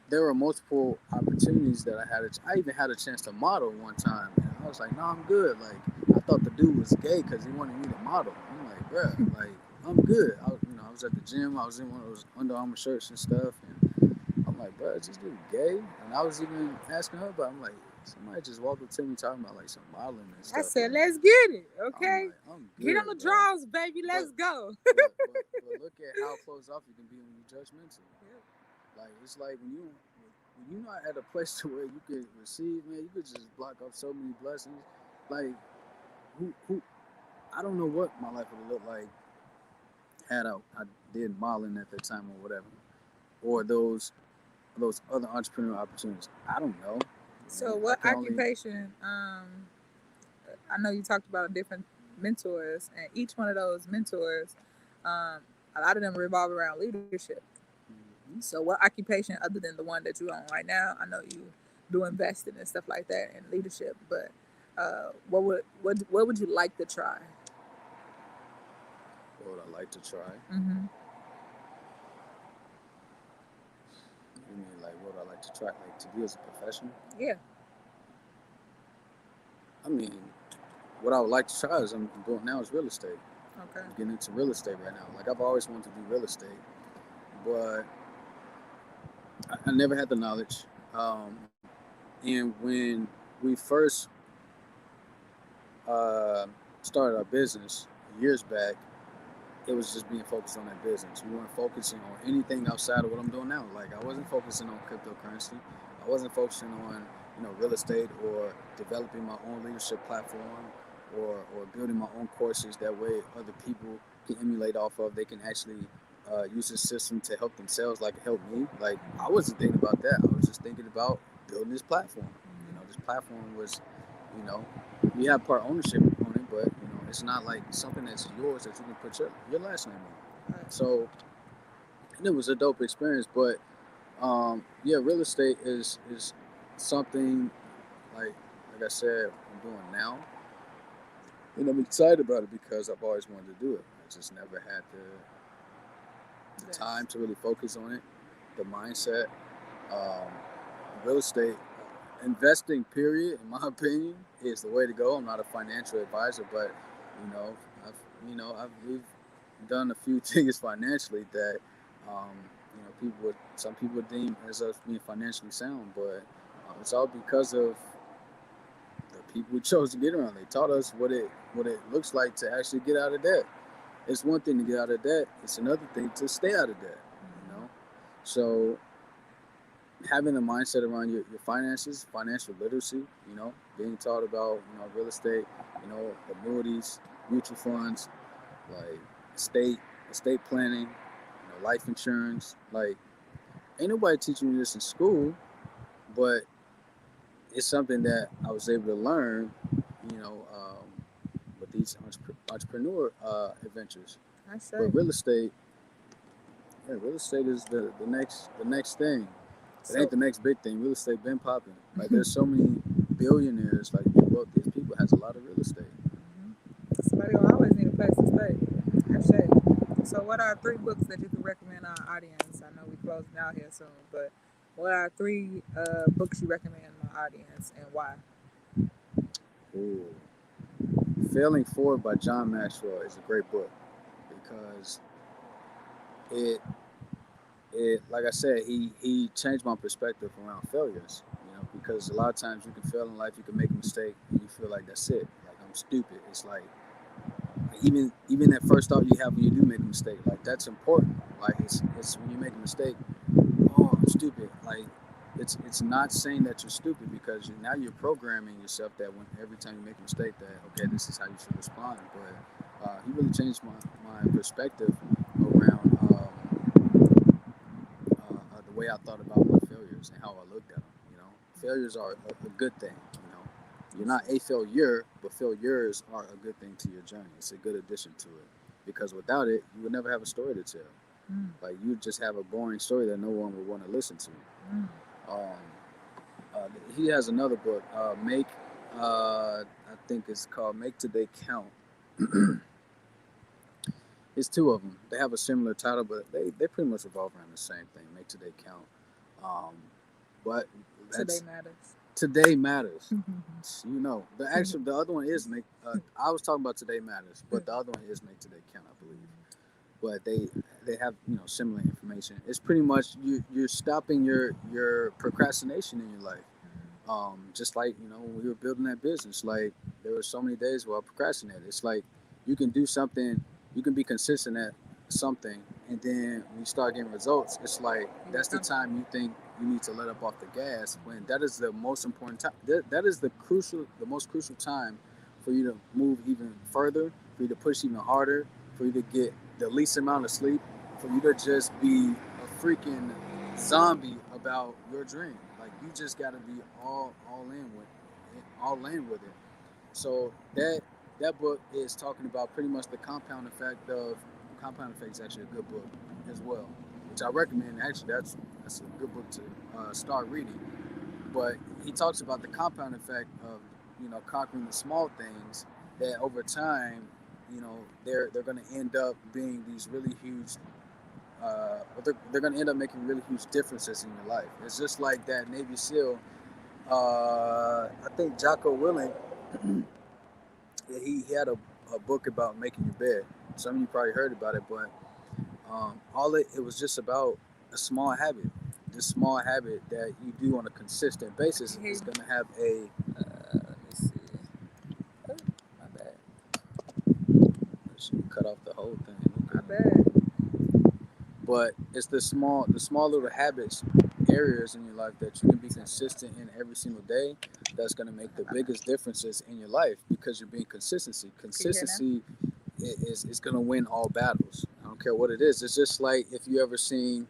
There were multiple opportunities that I even had a chance to model one time, and I was like, no, I'm good. Like, I thought the dude was gay because he wanted me to model. I'm like, bruh, like, I'm good. I was at the gym. I was in one of those Under Armour shirts and stuff, and I'm like, bruh, is this dude gay? And I was even asking her about it. I'm like, somebody just walked up to me talking about like some modeling and stuff. I said, let's get it, okay? I'm good, get on the draws, baby. Let's go. but look at how closed off you can be when you're judgmental. Like, it's like when you're not at a place to where you can receive, man, you could just block off so many blessings. Like, who I don't know what my life would look like had I did modeling at that time or whatever, or those other entrepreneurial opportunities. I don't know. So, what occupation? I know you talked about different mentors, and each one of those mentors, a lot of them revolve around leadership. So what occupation other than the one that you're on right now? I know you do investing and stuff like that in leadership, but what would you like to try? What would I like to try? Mm-hmm. You mean like what would I like to try? Like to be as a professional? Yeah. I mean, what I would like to try is I'm doing now is real estate. Okay. I'm getting into real estate right now. Like I've always wanted to do real estate, but I never had the knowledge. And when we first started our business years back, it was just being focused on that business. We weren't focusing on anything outside of what I'm doing now. Like I wasn't focusing on cryptocurrency. I wasn't focusing on real estate or developing my own leadership platform or building my own courses. That way, other people can emulate off of. They can actually use this system to help themselves, like help me. Like I wasn't thinking about that. I was just thinking about building this platform. This platform was, you know, you have part ownership on it, but it's not like something that's yours that you can put your last name on. So it was a dope experience, but yeah, real estate is something like I said, I'm doing now, and I'm excited about it because I've always wanted to do it. I just never had the time to really focus on it, the mindset. Um, Real estate investing, period, in my opinion, is the way to go. I'm not a financial advisor, but you know, we've done a few things financially that um, some people would deem as us being financially sound, but it's all because of the people we chose to get around. They taught us what it looks like to actually get out of debt. It's one thing to get out of debt. It's another thing to stay out of debt. So having a mindset around your finances, financial literacy, being taught about real estate, annuities, mutual funds, like estate planning, life insurance. Like ain't nobody teaching you this in school, but it's something that I was able to learn, you know, with these entrepreneur adventures. But real estate is the next thing. It ain't the next big thing. Real estate been popping. Like there's so many billionaires, like wealthiest people has a lot of real estate. Somebody will always need a place to stay. I say. So, what are 3 books that you can recommend our audience? I know we closing out here soon, but what are 3 books you recommend my audience and why? Ooh. Failing Forward by John Maxwell is a great book because it like I said, he changed my perspective around failures. Because a lot of times you can fail in life, you can make a mistake, and you feel like that's it. Like I'm stupid. It's like even that first thought you have when you do make a mistake, like that's important. Like it's when you make a mistake, oh I'm stupid. Like it's not saying that you're stupid because now you're programming yourself that when every time you make a mistake that okay this is how you should respond. But he really changed my perspective around the way I thought about my failures and how I looked at them. Failures are a good thing. You're not a failure, but failures are a good thing to your journey. It's a good addition to it because without it, you would never have a story to tell. Like you just have a boring story that no one would want to listen to. Um, he has another book, I think it's called Make Today Count. It's 2 of them. They have a similar title, but they pretty much revolve around the same thing. Make Today Count. Um, but Today matters. The other one is make. I was talking about Today Matters, but the other one is Make Today Count, I believe. But they have similar information. It's pretty much you're stopping your procrastination in your life. Just like when we were building that business, like there were so many days where I procrastinated. It's like you can do something, you can be consistent at something, and then when you start getting results, it's like that's the time you think you need to let up off the gas. When that is the most important time. That is the most crucial time for you to move even further, for you to push even harder, for you to get the least amount of sleep, for you to just be a freaking zombie about your dream. Like you just got to be all in with it. So that book is talking about pretty much the compound effect is actually a good book as well, which I recommend. Actually, that's a good book to start reading. But he talks about the compound effect of conquering the small things that over time they're going to end up being these really huge they're going to end up making really huge differences in your life. It's just like that Navy SEAL. I think Jocko Willing, he had a book about making your bed. Some of you probably heard about it, but it was just about a small habit. This small habit that you do on a consistent basis is going to have a. Let me see. Oh, my bad. She cut off the whole thing. My bad. But it's the small little habits, areas in your life that you can be consistent in every single day. That's going to make the biggest differences in your life because you're being consistency. Can you hear now? Consistency is going to win all battles. I don't care what it is. It's just like if you ever seen,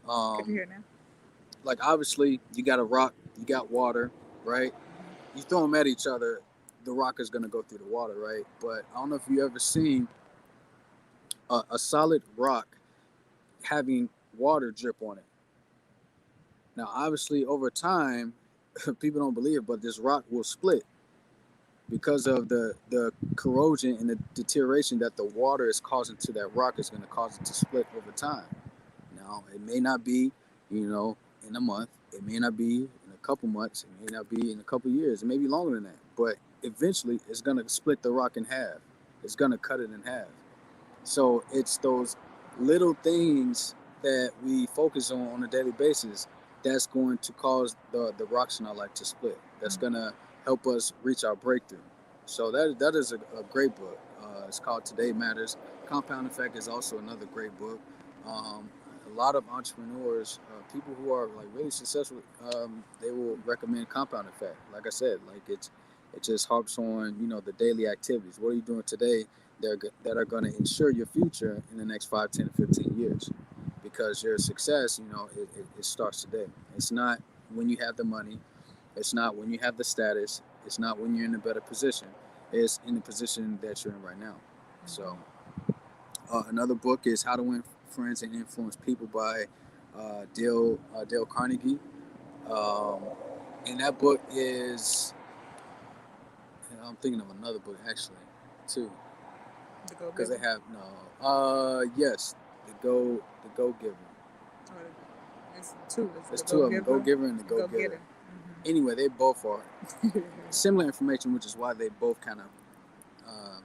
Can you um, hear now? like obviously you got a rock, you got water, right? You throw them at each other, the rock is going to go through the water, right? But I don't know if you ever seen a solid rock having water drip on it. Now, obviously, over time, people don't believe it, but this rock will split because of the corrosion and the deterioration that the water is causing to that rock is going to cause it to split over time. Now, it may not be, you know, in a month. It may not be in a couple months. It may not be in a couple years. It may be longer than that. But eventually, it's going to split the rock in half. It's going to cut it in half. So it's those little things that we focus on a daily basis that's going to cause the rocks in our life to split. That's going to help us reach our breakthrough. So that is a great book. It's called Today Matters. Compound Effect is also another great book. Um, a lot of entrepreneurs, people who are like really successful, they will recommend Compound Effect. Like I said, like it just harps on the daily activities. What are you doing today that are going to ensure your future in the next 5, 10, 15 years? Because your success, it starts today. It's not when you have the money. It's not when you have the status. It's not when you're in a better position. It's in the position that you're in right now. So another book is How to Win Friends and Influence People by Dale Carnegie. Um, and that book is, I'm thinking of another book actually, too. The Go Because they Giver. have no. Yes, the Go Giver. It's two. There's It's the two Go of them, the Go Giver Giver and the and Go Go Getter. Getter. Anyway, they both are similar information, which is why they both kind of um,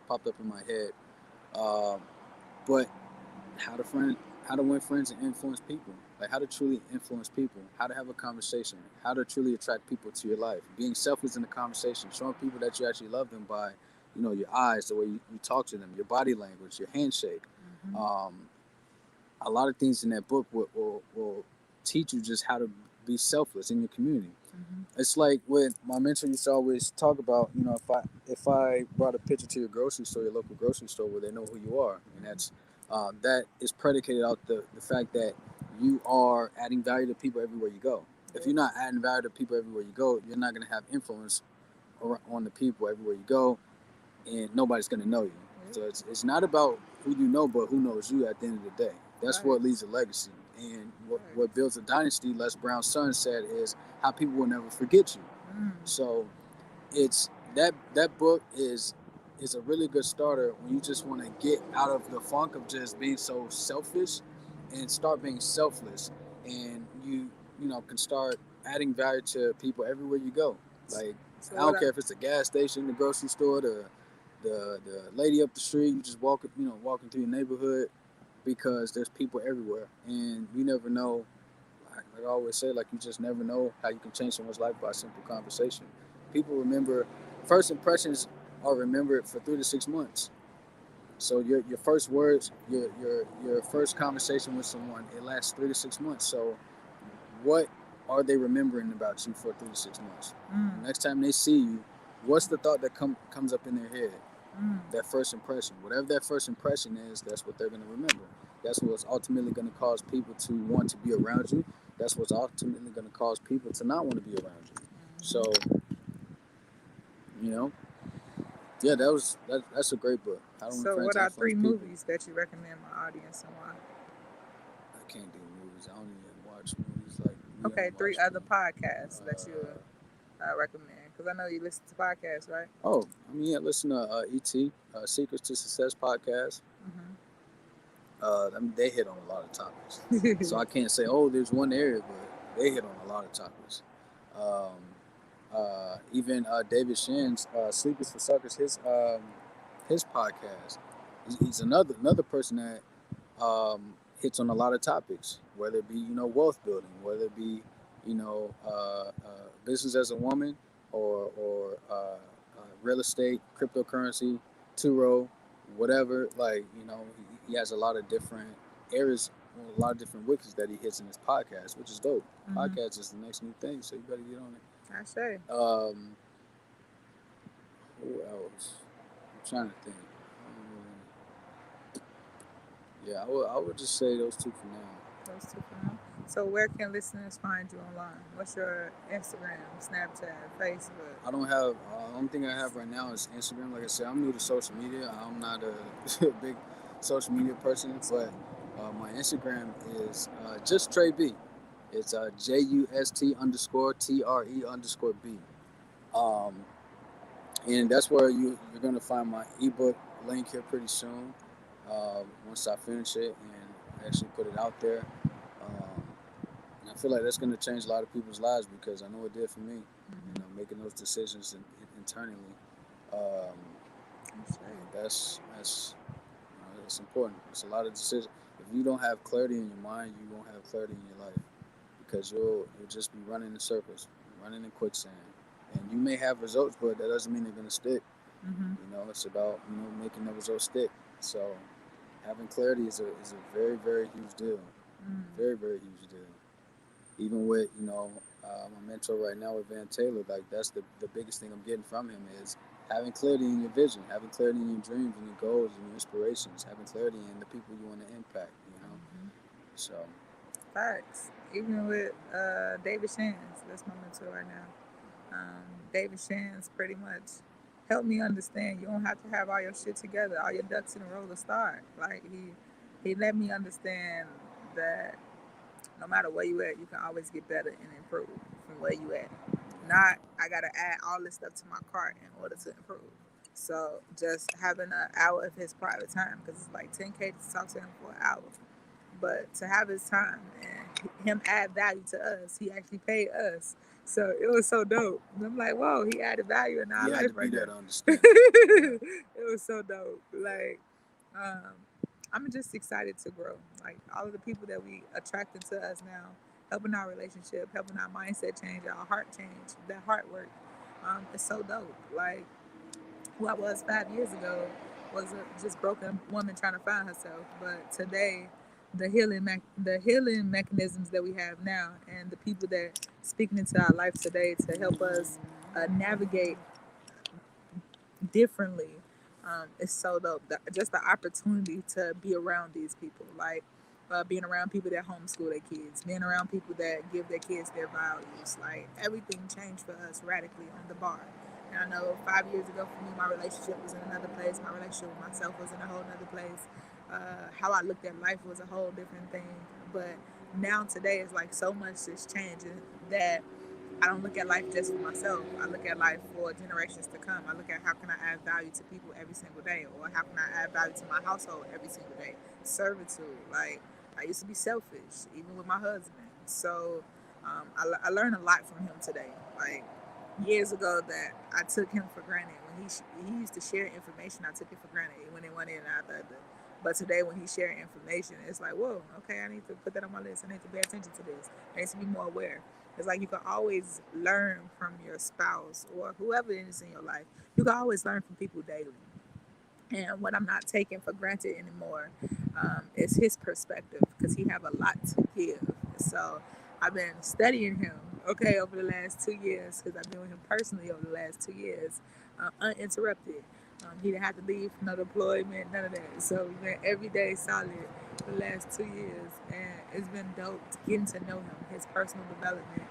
popped up in my head. Um, but how to friend, how to win friends and influence people, like how to truly influence people, how to have a conversation, how to truly attract people to your life, being selfless in the conversation, showing people that you actually love them by, your eyes, the way you talk to them, your body language, your handshake. Um, a lot of things in that book will teach you just how to be selfless in your community. It's like what my mentor used to always talk about. If I brought a picture to your grocery store, your local grocery store, where they know who you are, and that is predicated out the fact that you are adding value to people everywhere you go. If you're not adding value to people everywhere you go, you're not going to have influence on the people everywhere you go, and nobody's going to know you. So it's not about who you know, but who knows you at the end of the day. That's what leaves a legacy. And what builds a dynasty, Les Brown's son said, is how people will never forget you. So it's that book is a really good starter when you just want to get out of the funk of just being so selfish and start being selfless, and you can start adding value to people everywhere you go. Like, I don't care if it's the gas station, the grocery store, the lady up the street. You just walking through your neighborhood, because there's people everywhere, and you never know. Like I always say, like, you just never know how you can change someone's life by a simple conversation. People remember, first impressions are remembered for 3 to 6 months. So your first words, your first conversation with someone, it lasts 3 to 6 months. So what are they remembering about you for 3 to 6 months? Next time they see you, what's the thought that comes up in their head? That first impression. Whatever that first impression is, that's what they're going to remember. That's what's ultimately going to cause people to want to be around you. That's what's ultimately going to cause people to not want to be around you. So, you know, yeah, that's a great book. So, what are 3 movies that you recommend my audience and why? I can't do movies. I don't even watch movies. Like, Okay, 3 other podcasts that you recommend, because I know you listen to podcasts, right? Oh, I mean, yeah, listen to ET, Secrets to Success podcast. I mean, they hit on a lot of topics. So I can't say, oh, there's one area, but they hit on a lot of topics. Even David Shen's Sleep is for Suckers, his podcast. He's another person that hits on a lot of topics, whether it be wealth building, whether it be business as a woman, or real estate, cryptocurrency, Turo, whatever. Like he has a lot of different areas a lot of different wikis that he hits in his podcast, which is dope. Podcast is the next new thing, so you better get on it. I say. Who else? I'm trying to think. Yeah, I would just say those two for now. Those two for now. So where can listeners find you online? What's your Instagram, Snapchat, Facebook? I don't have. The only thing I have right now is Instagram. Like I said, I'm new to social media. I'm not a big social media person, but my Instagram is just Trey B. It's JUST_TRE_B. Um, and that's where you're gonna find my ebook link here pretty soon. Once I finish it and actually put it out there. Um, and I feel like that's going to change a lot of people's lives because I know it did for me. You know, making those decisions internally. Um, that's it's important. It's a lot of decisions. If you don't have clarity in your mind, you won't have clarity in your life because you'll just be running in circles, running in quicksand. And you may have results, but that doesn't mean they're going to stick. You know, it's about making the results stick. So having clarity is a very, very huge deal. Very, very huge deal. Even with my mentor right now with Van Taylor, like that's the biggest thing I'm getting from him is having clarity in your vision, having clarity in your dreams and your goals and your inspirations, having clarity in the people you want to impact. So Facts. Even with David Shands, that's my mentor right now. David Shands pretty much helped me understand you don't have to have all your shit together, all your ducks in a row to start. Like he let me understand that no matter where you at, you can always get better and improve from where you at. Not I gotta add all this stuff to my cart in order to improve. So just having an hour of his private time because it's like 10K to talk to him for an hour, but to have his time and him add value to us, he actually paid us. So it was so dope. And I'm like, whoa, he added value in our life right there. It was so dope. Like, um, I'm just excited to grow. Like all of the people that we attracted to us now, helping our relationship, helping our mindset change, our heart change, that heart work. It's so dope. Like who I was 5 years ago was a just broken woman trying to find herself. But today, the healing mechanisms that we have now, and the people that speaking into our life today to help us navigate differently, it's so dope. Just the opportunity to be around these people, like being around people that homeschool their kids, being around people that give their kids their values. Like everything changed for us radically on the bar. And I know 5 years ago for me, my relationship was in another place. My relationship with myself was in a whole other place. How I looked at life was a whole different thing. But now today is like so much is changing that I don't look at life just for myself. I look at life for generations to come. I look at how can I add value to people every single day, or how can I add value to my household every single day. Servitude. Like I used to be selfish, even with my husband. So I learned a lot from him today. Like years ago, that I took him for granted. When he used to share information, I took it for granted. It went in one ear and out the other. But today, when he's sharing information, it's like, whoa, okay, I need to put that on my list. I need to pay attention to this. I need to be more aware. It's like you can always learn from your spouse or whoever it is in your life. You can always learn from people daily. And what I'm not taking for granted anymore is his perspective because he have a lot to give. So I've been studying him, okay, over the last 2 years because I've been with him personally over the last 2 years, uninterrupted. He didn't have to leave for no deployment, none of that. So we've been every day solid for the last 2 years, and it's been dope getting to know him, his personal development,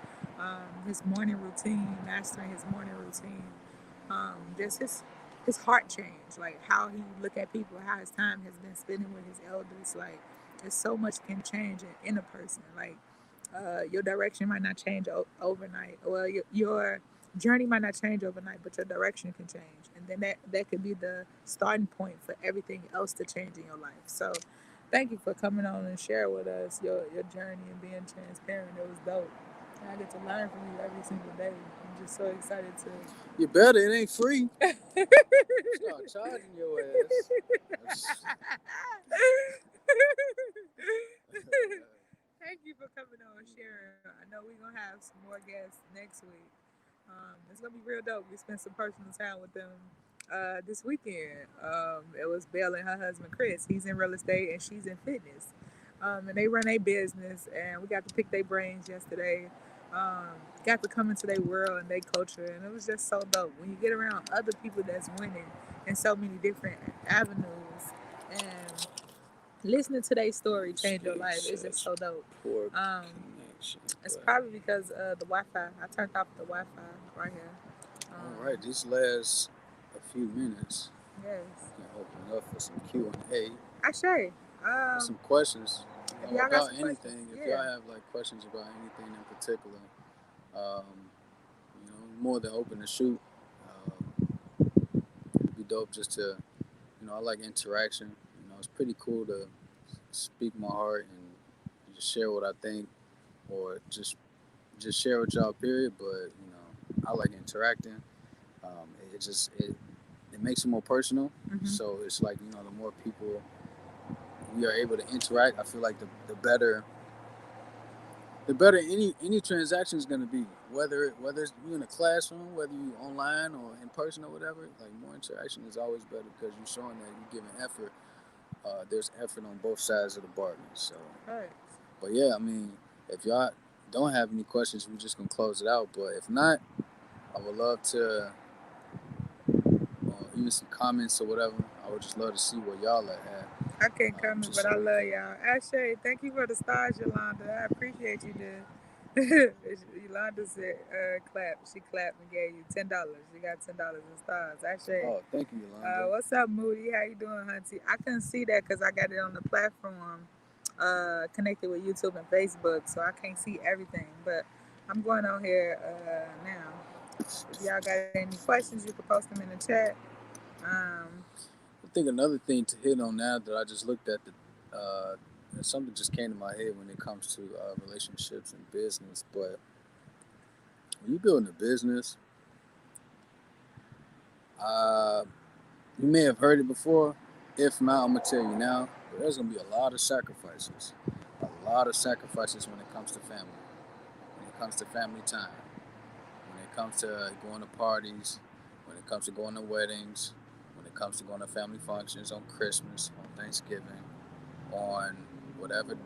his morning routine, mastering his morning routine, just his heart change, like how he look at people, how his time has been spending with his elders. Like, there's so much can change in a person. Like, your direction might not change overnight. Well, your journey might not change overnight, but your direction can change, and then that could be the starting point for everything else to change in your life. So, thank you for coming on and share with us your journey and being transparent. It was dope. And I get to learn from you every single day. I'm just so excited to. You better. It ain't free. Start charging your ass. Thank you for coming on and sharing. I know we're gonna have some more guests next week. It's gonna be real dope. We spent some personal time with them this weekend. It was Belle and her husband Chris. He's in real estate and she's in fitness. And they run a business, and we got to pick their brains yesterday. Um, got to come into their world and their culture, and it was just so dope. When you get around other people that's winning in so many different avenues, and listening to their story change your life, it's just so dope. Um, it's probably because of the Wi-Fi. I turned off the Wi-Fi right here. All right, these last a few minutes. Yes. We can open up for some Q&A. I say. Some questions. If y'all got about some anything. questions, If y'all have like questions about anything in particular, um, more than open to shoot. It'd be dope just to, I like interaction. It's pretty cool to speak my heart and just share what I think, or just share with y'all. Period. But I like interacting. It makes it more personal. Mm-hmm. So it's like the more people we are able to interact, I feel like the better any transaction is going to be, whether it's you in a classroom, whether you online or in person or whatever. Like, more interaction is always better because you're showing that you're giving effort. There's effort on both sides of the bargain. So, right. But yeah, I mean, if y'all don't have any questions, we're just gonna close it out. But if not, I would love to even some comments or whatever. I would just love to see where y'all at. I can't comment, but I love y'all. Ashay, thank you for the stars, Yolanda. I appreciate you, dude. Yolanda said, clap. She clapped and gave you $10. You got $10 in stars. Ashay. Oh, thank you, Yolanda. What's up, Moody? How you doing, Hunty? I couldn't see that because I got it on the platform connected with YouTube and Facebook, so I can't see everything. But I'm going on here now. If y'all got any questions, you can post them in the chat. I think another thing to hit on now that I just looked at, something just came to my head when it comes to relationships and business. But when you're building a business, you may have heard it before. If not, I'm gonna tell you now. But there's gonna be a lot of sacrifices. A lot of sacrifices when it comes to family. When it comes to family time. When it comes to going to parties. When it comes to going to weddings. When it comes to going to family functions on Christmas, on Thanksgiving, on whatever.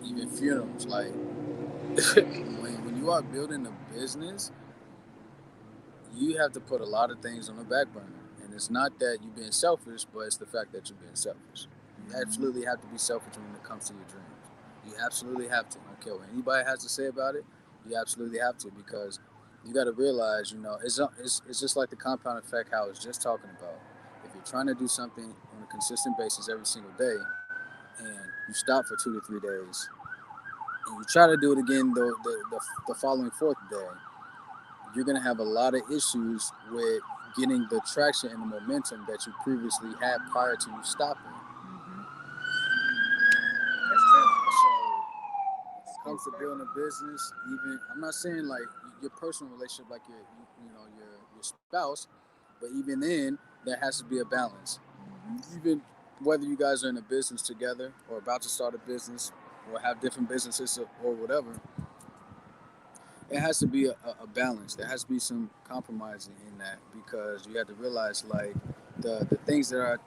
Even funerals. Like, when you are building a business, you have to put a lot of things on the back burner. And it's not that you're being selfish, but it's the fact that you're being selfish. You absolutely have to be selfish when it comes to your dreams. You absolutely have to. I don't care what anybody has to say about it. You absolutely have to, because you got to realize, it's just like the compound effect how I was just talking about. If you're trying to do something on a consistent basis every single day, and you stop for 2 to 3 days, and you try to do it again the following fourth day, you're going to have a lot of issues with getting the traction and the momentum that you previously had prior to you stopping. Mm-hmm. That's true. So, when it comes to building a business, even, I'm not saying like your personal relationship, like your spouse, but even then, there has to be a balance. Mm-hmm. Even whether you guys are in a business together or about to start a business or have different businesses or whatever, it has to be a balance. There has to be some compromising in that, because you have to realize, like, the things that are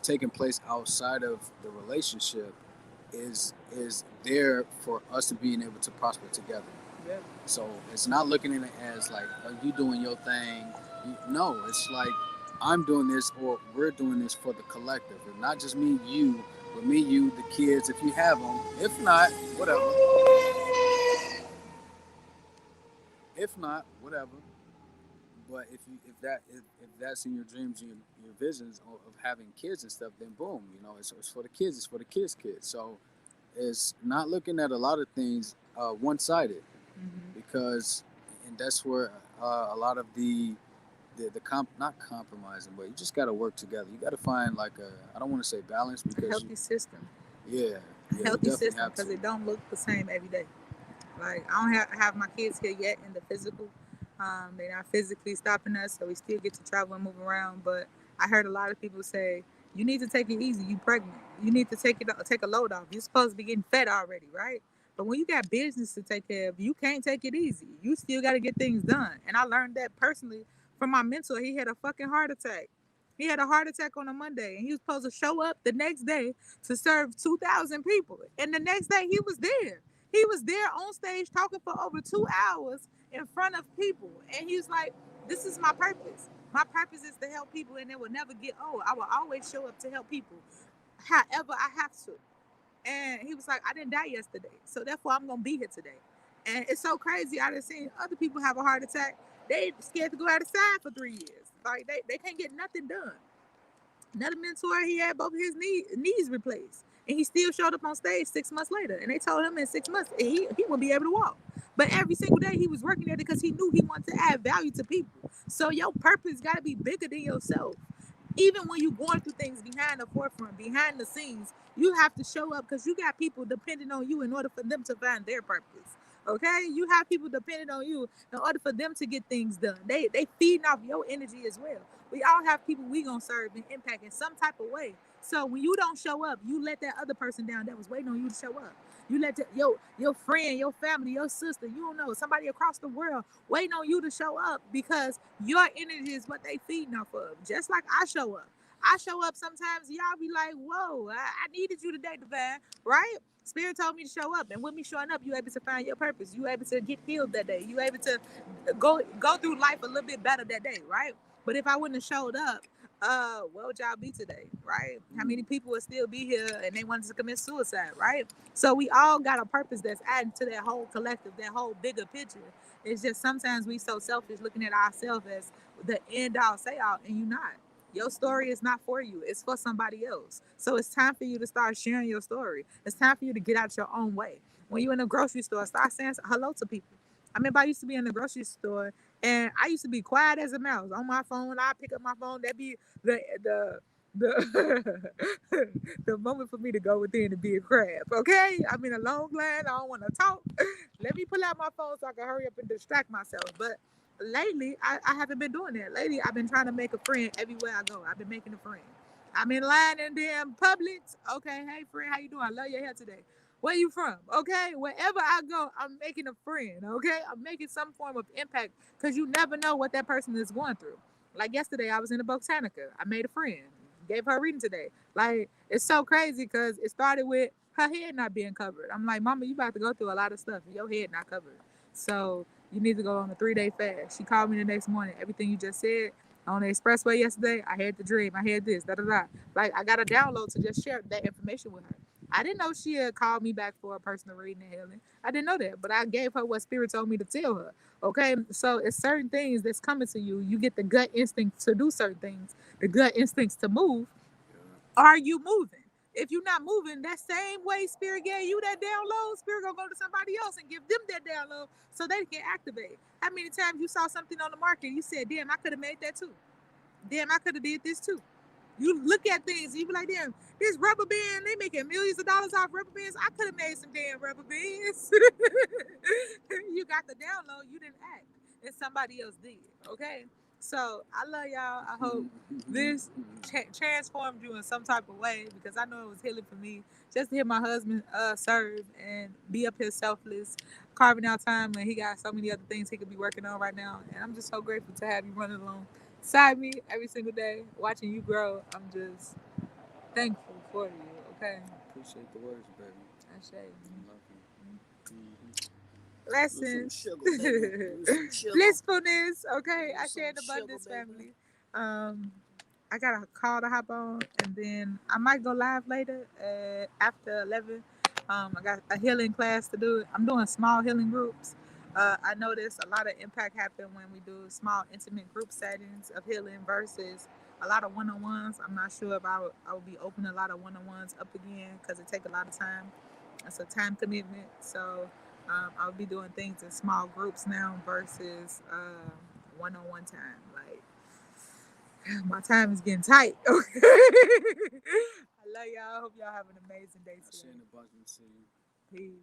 taking place outside of the relationship is there for us to being able to prosper together. Yeah. So it's not looking at it as like, are you doing your thing? No, it's like, I'm doing this, or we're doing this for the collective, and not just me, you, but me, you, the kids, if you have them. If not, whatever. If not, whatever. But if that's in your dreams, your visions of having kids and stuff, then boom, it's for the kids. It's for the kids. So it's not looking at a lot of things one sided, mm-hmm. because, and that's where a lot of not compromising, but you just got to work together. You got to find like I don't want to say balance, because a healthy system. Yeah, a healthy system, because it don't look the same every day. Like, I don't have my kids here yet in the physical. They're not physically stopping us, so we still get to travel and move around. But I heard a lot of people say, you need to take it easy. You pregnant. You need to take a load off. You're supposed to be getting fed already, right? But when you got business to take care of, you can't take it easy. You still got to get things done. And I learned that personally from my mentor. He had a fucking heart attack. He had a heart attack on a Monday, and he was supposed to show up the next day to serve 2,000 people. And the next day, he was there. He was there on stage talking for over 2 hours in front of people. And he was like, "This is my purpose. My purpose is to help people, and it will never get old. I will always show up to help people, however I have to." And he was like, "I didn't die yesterday, so therefore I'm gonna be here today." And it's so crazy. I done seen other people have a heart attack. They scared to go outside for 3 years. Like they can't get nothing done. Another mentor, he had both of his knees replaced, and he still showed up on stage 6 months later. And they told him in 6 months he wouldn't be able to walk. But every single day he was working there because he knew he wanted to add value to people. So your purpose got to be bigger than yourself. Even when you're going through things behind the forefront, behind the scenes, you have to show up because you got people depending on you in order for them to find their purpose. Okay, you have people depending on you in order for them to get things done. They feeding off your energy as well. We all have people we gonna serve and impact in some type of way. So when you don't show up, you let that other person down that was waiting on you to show up. You let your friend, your family, your sister, you don't know, somebody across the world waiting on you to show up because your energy is what they feeding off of. Just like I show up. I show up sometimes, y'all be like, "Whoa, I needed you today, Divine," right? Spirit told me to show up, and with me showing up, you able to find your purpose. You able to get healed that day. You able to go through life a little bit better that day, right? But if I wouldn't have showed up, what would y'all be today, right? How many people would still be here and they wanted to commit suicide, right? So we all got a purpose that's adding to that whole collective, that whole bigger picture. It's just sometimes we so selfish looking at ourselves as the end all say all, and you're not. Your story is not for you. It's for somebody else. So it's time for you to start sharing your story. It's time for you to get out your own way. When you're in a grocery store, start saying hello to people. I remember I used to be in the grocery store and I used to be quiet as a mouse on my phone. I pick up my phone. That'd be the the moment for me to go within and be a crab. Okay, I'm in a long line. I don't want to talk. Let me pull out my phone so I can hurry up and distract myself. But lately, I haven't been doing that. Lately, I've been trying to make a friend everywhere I go. I've been making a friend. I'm in line in damn Publix. Okay, hey friend, how you doing? I love your hair today. Where you from? Okay, wherever I go, I'm making a friend. Okay, I'm making some form of impact because you never know what that person is going through. Like yesterday, I was in a botanica. I made a friend. Gave her a reading today. Like it's so crazy because it started with her head not being covered. I'm like, Mama, you about to go through a lot of stuff. Your head not covered. So you need to go on a 3-day fast. She called me the next morning. Everything you just said on the expressway yesterday, I had the dream. I had this, da da da. Like I got a download to just share that information with her. I didn't know she had called me back for a personal reading and healing. I didn't know that, but I gave her what Spirit told me to tell her. Okay, so it's certain things that's coming to you. You get the gut instinct to do certain things, the gut instincts to move. Are you moving? If you're not moving, that same way Spirit gave you that download, Spirit gonna go to somebody else and give them that download so they can activate. How many times you saw something on the market, you said, "Damn, I could have made that too. Damn, I could have did this too." You look at things, you be like, "Damn, this rubber band, they making millions of dollars off rubber bands. I could have made some damn rubber bands." You got the download, you didn't act, and somebody else did. Okay, so I love y'all. I hope this transformed you in some type of way because I know it was healing for me just to hear my husband serve and be up here selfless, carving out time when he got so many other things he could be working on right now. And I'm just so grateful to have you running alongside me every single day, watching you grow. I'm just thankful for you. Okay. Appreciate the words, baby. I say. Love you. Lessons. Blissfulness. Okay. I shared abundance, family. I got a call to hop on, and then I might go live later after 11. I got a healing class to do. I'm doing small healing groups. I noticed a lot of impact happen when we do small, intimate group settings of healing versus a lot of one-on-ones. I'm not sure if I will be opening a lot of one-on-ones up again because it takes a lot of time. It's a time commitment. So I'll be doing things in small groups now versus one-on-one time. Like my time is getting tight. I love y'all. I hope y'all have an amazing day today. Peace.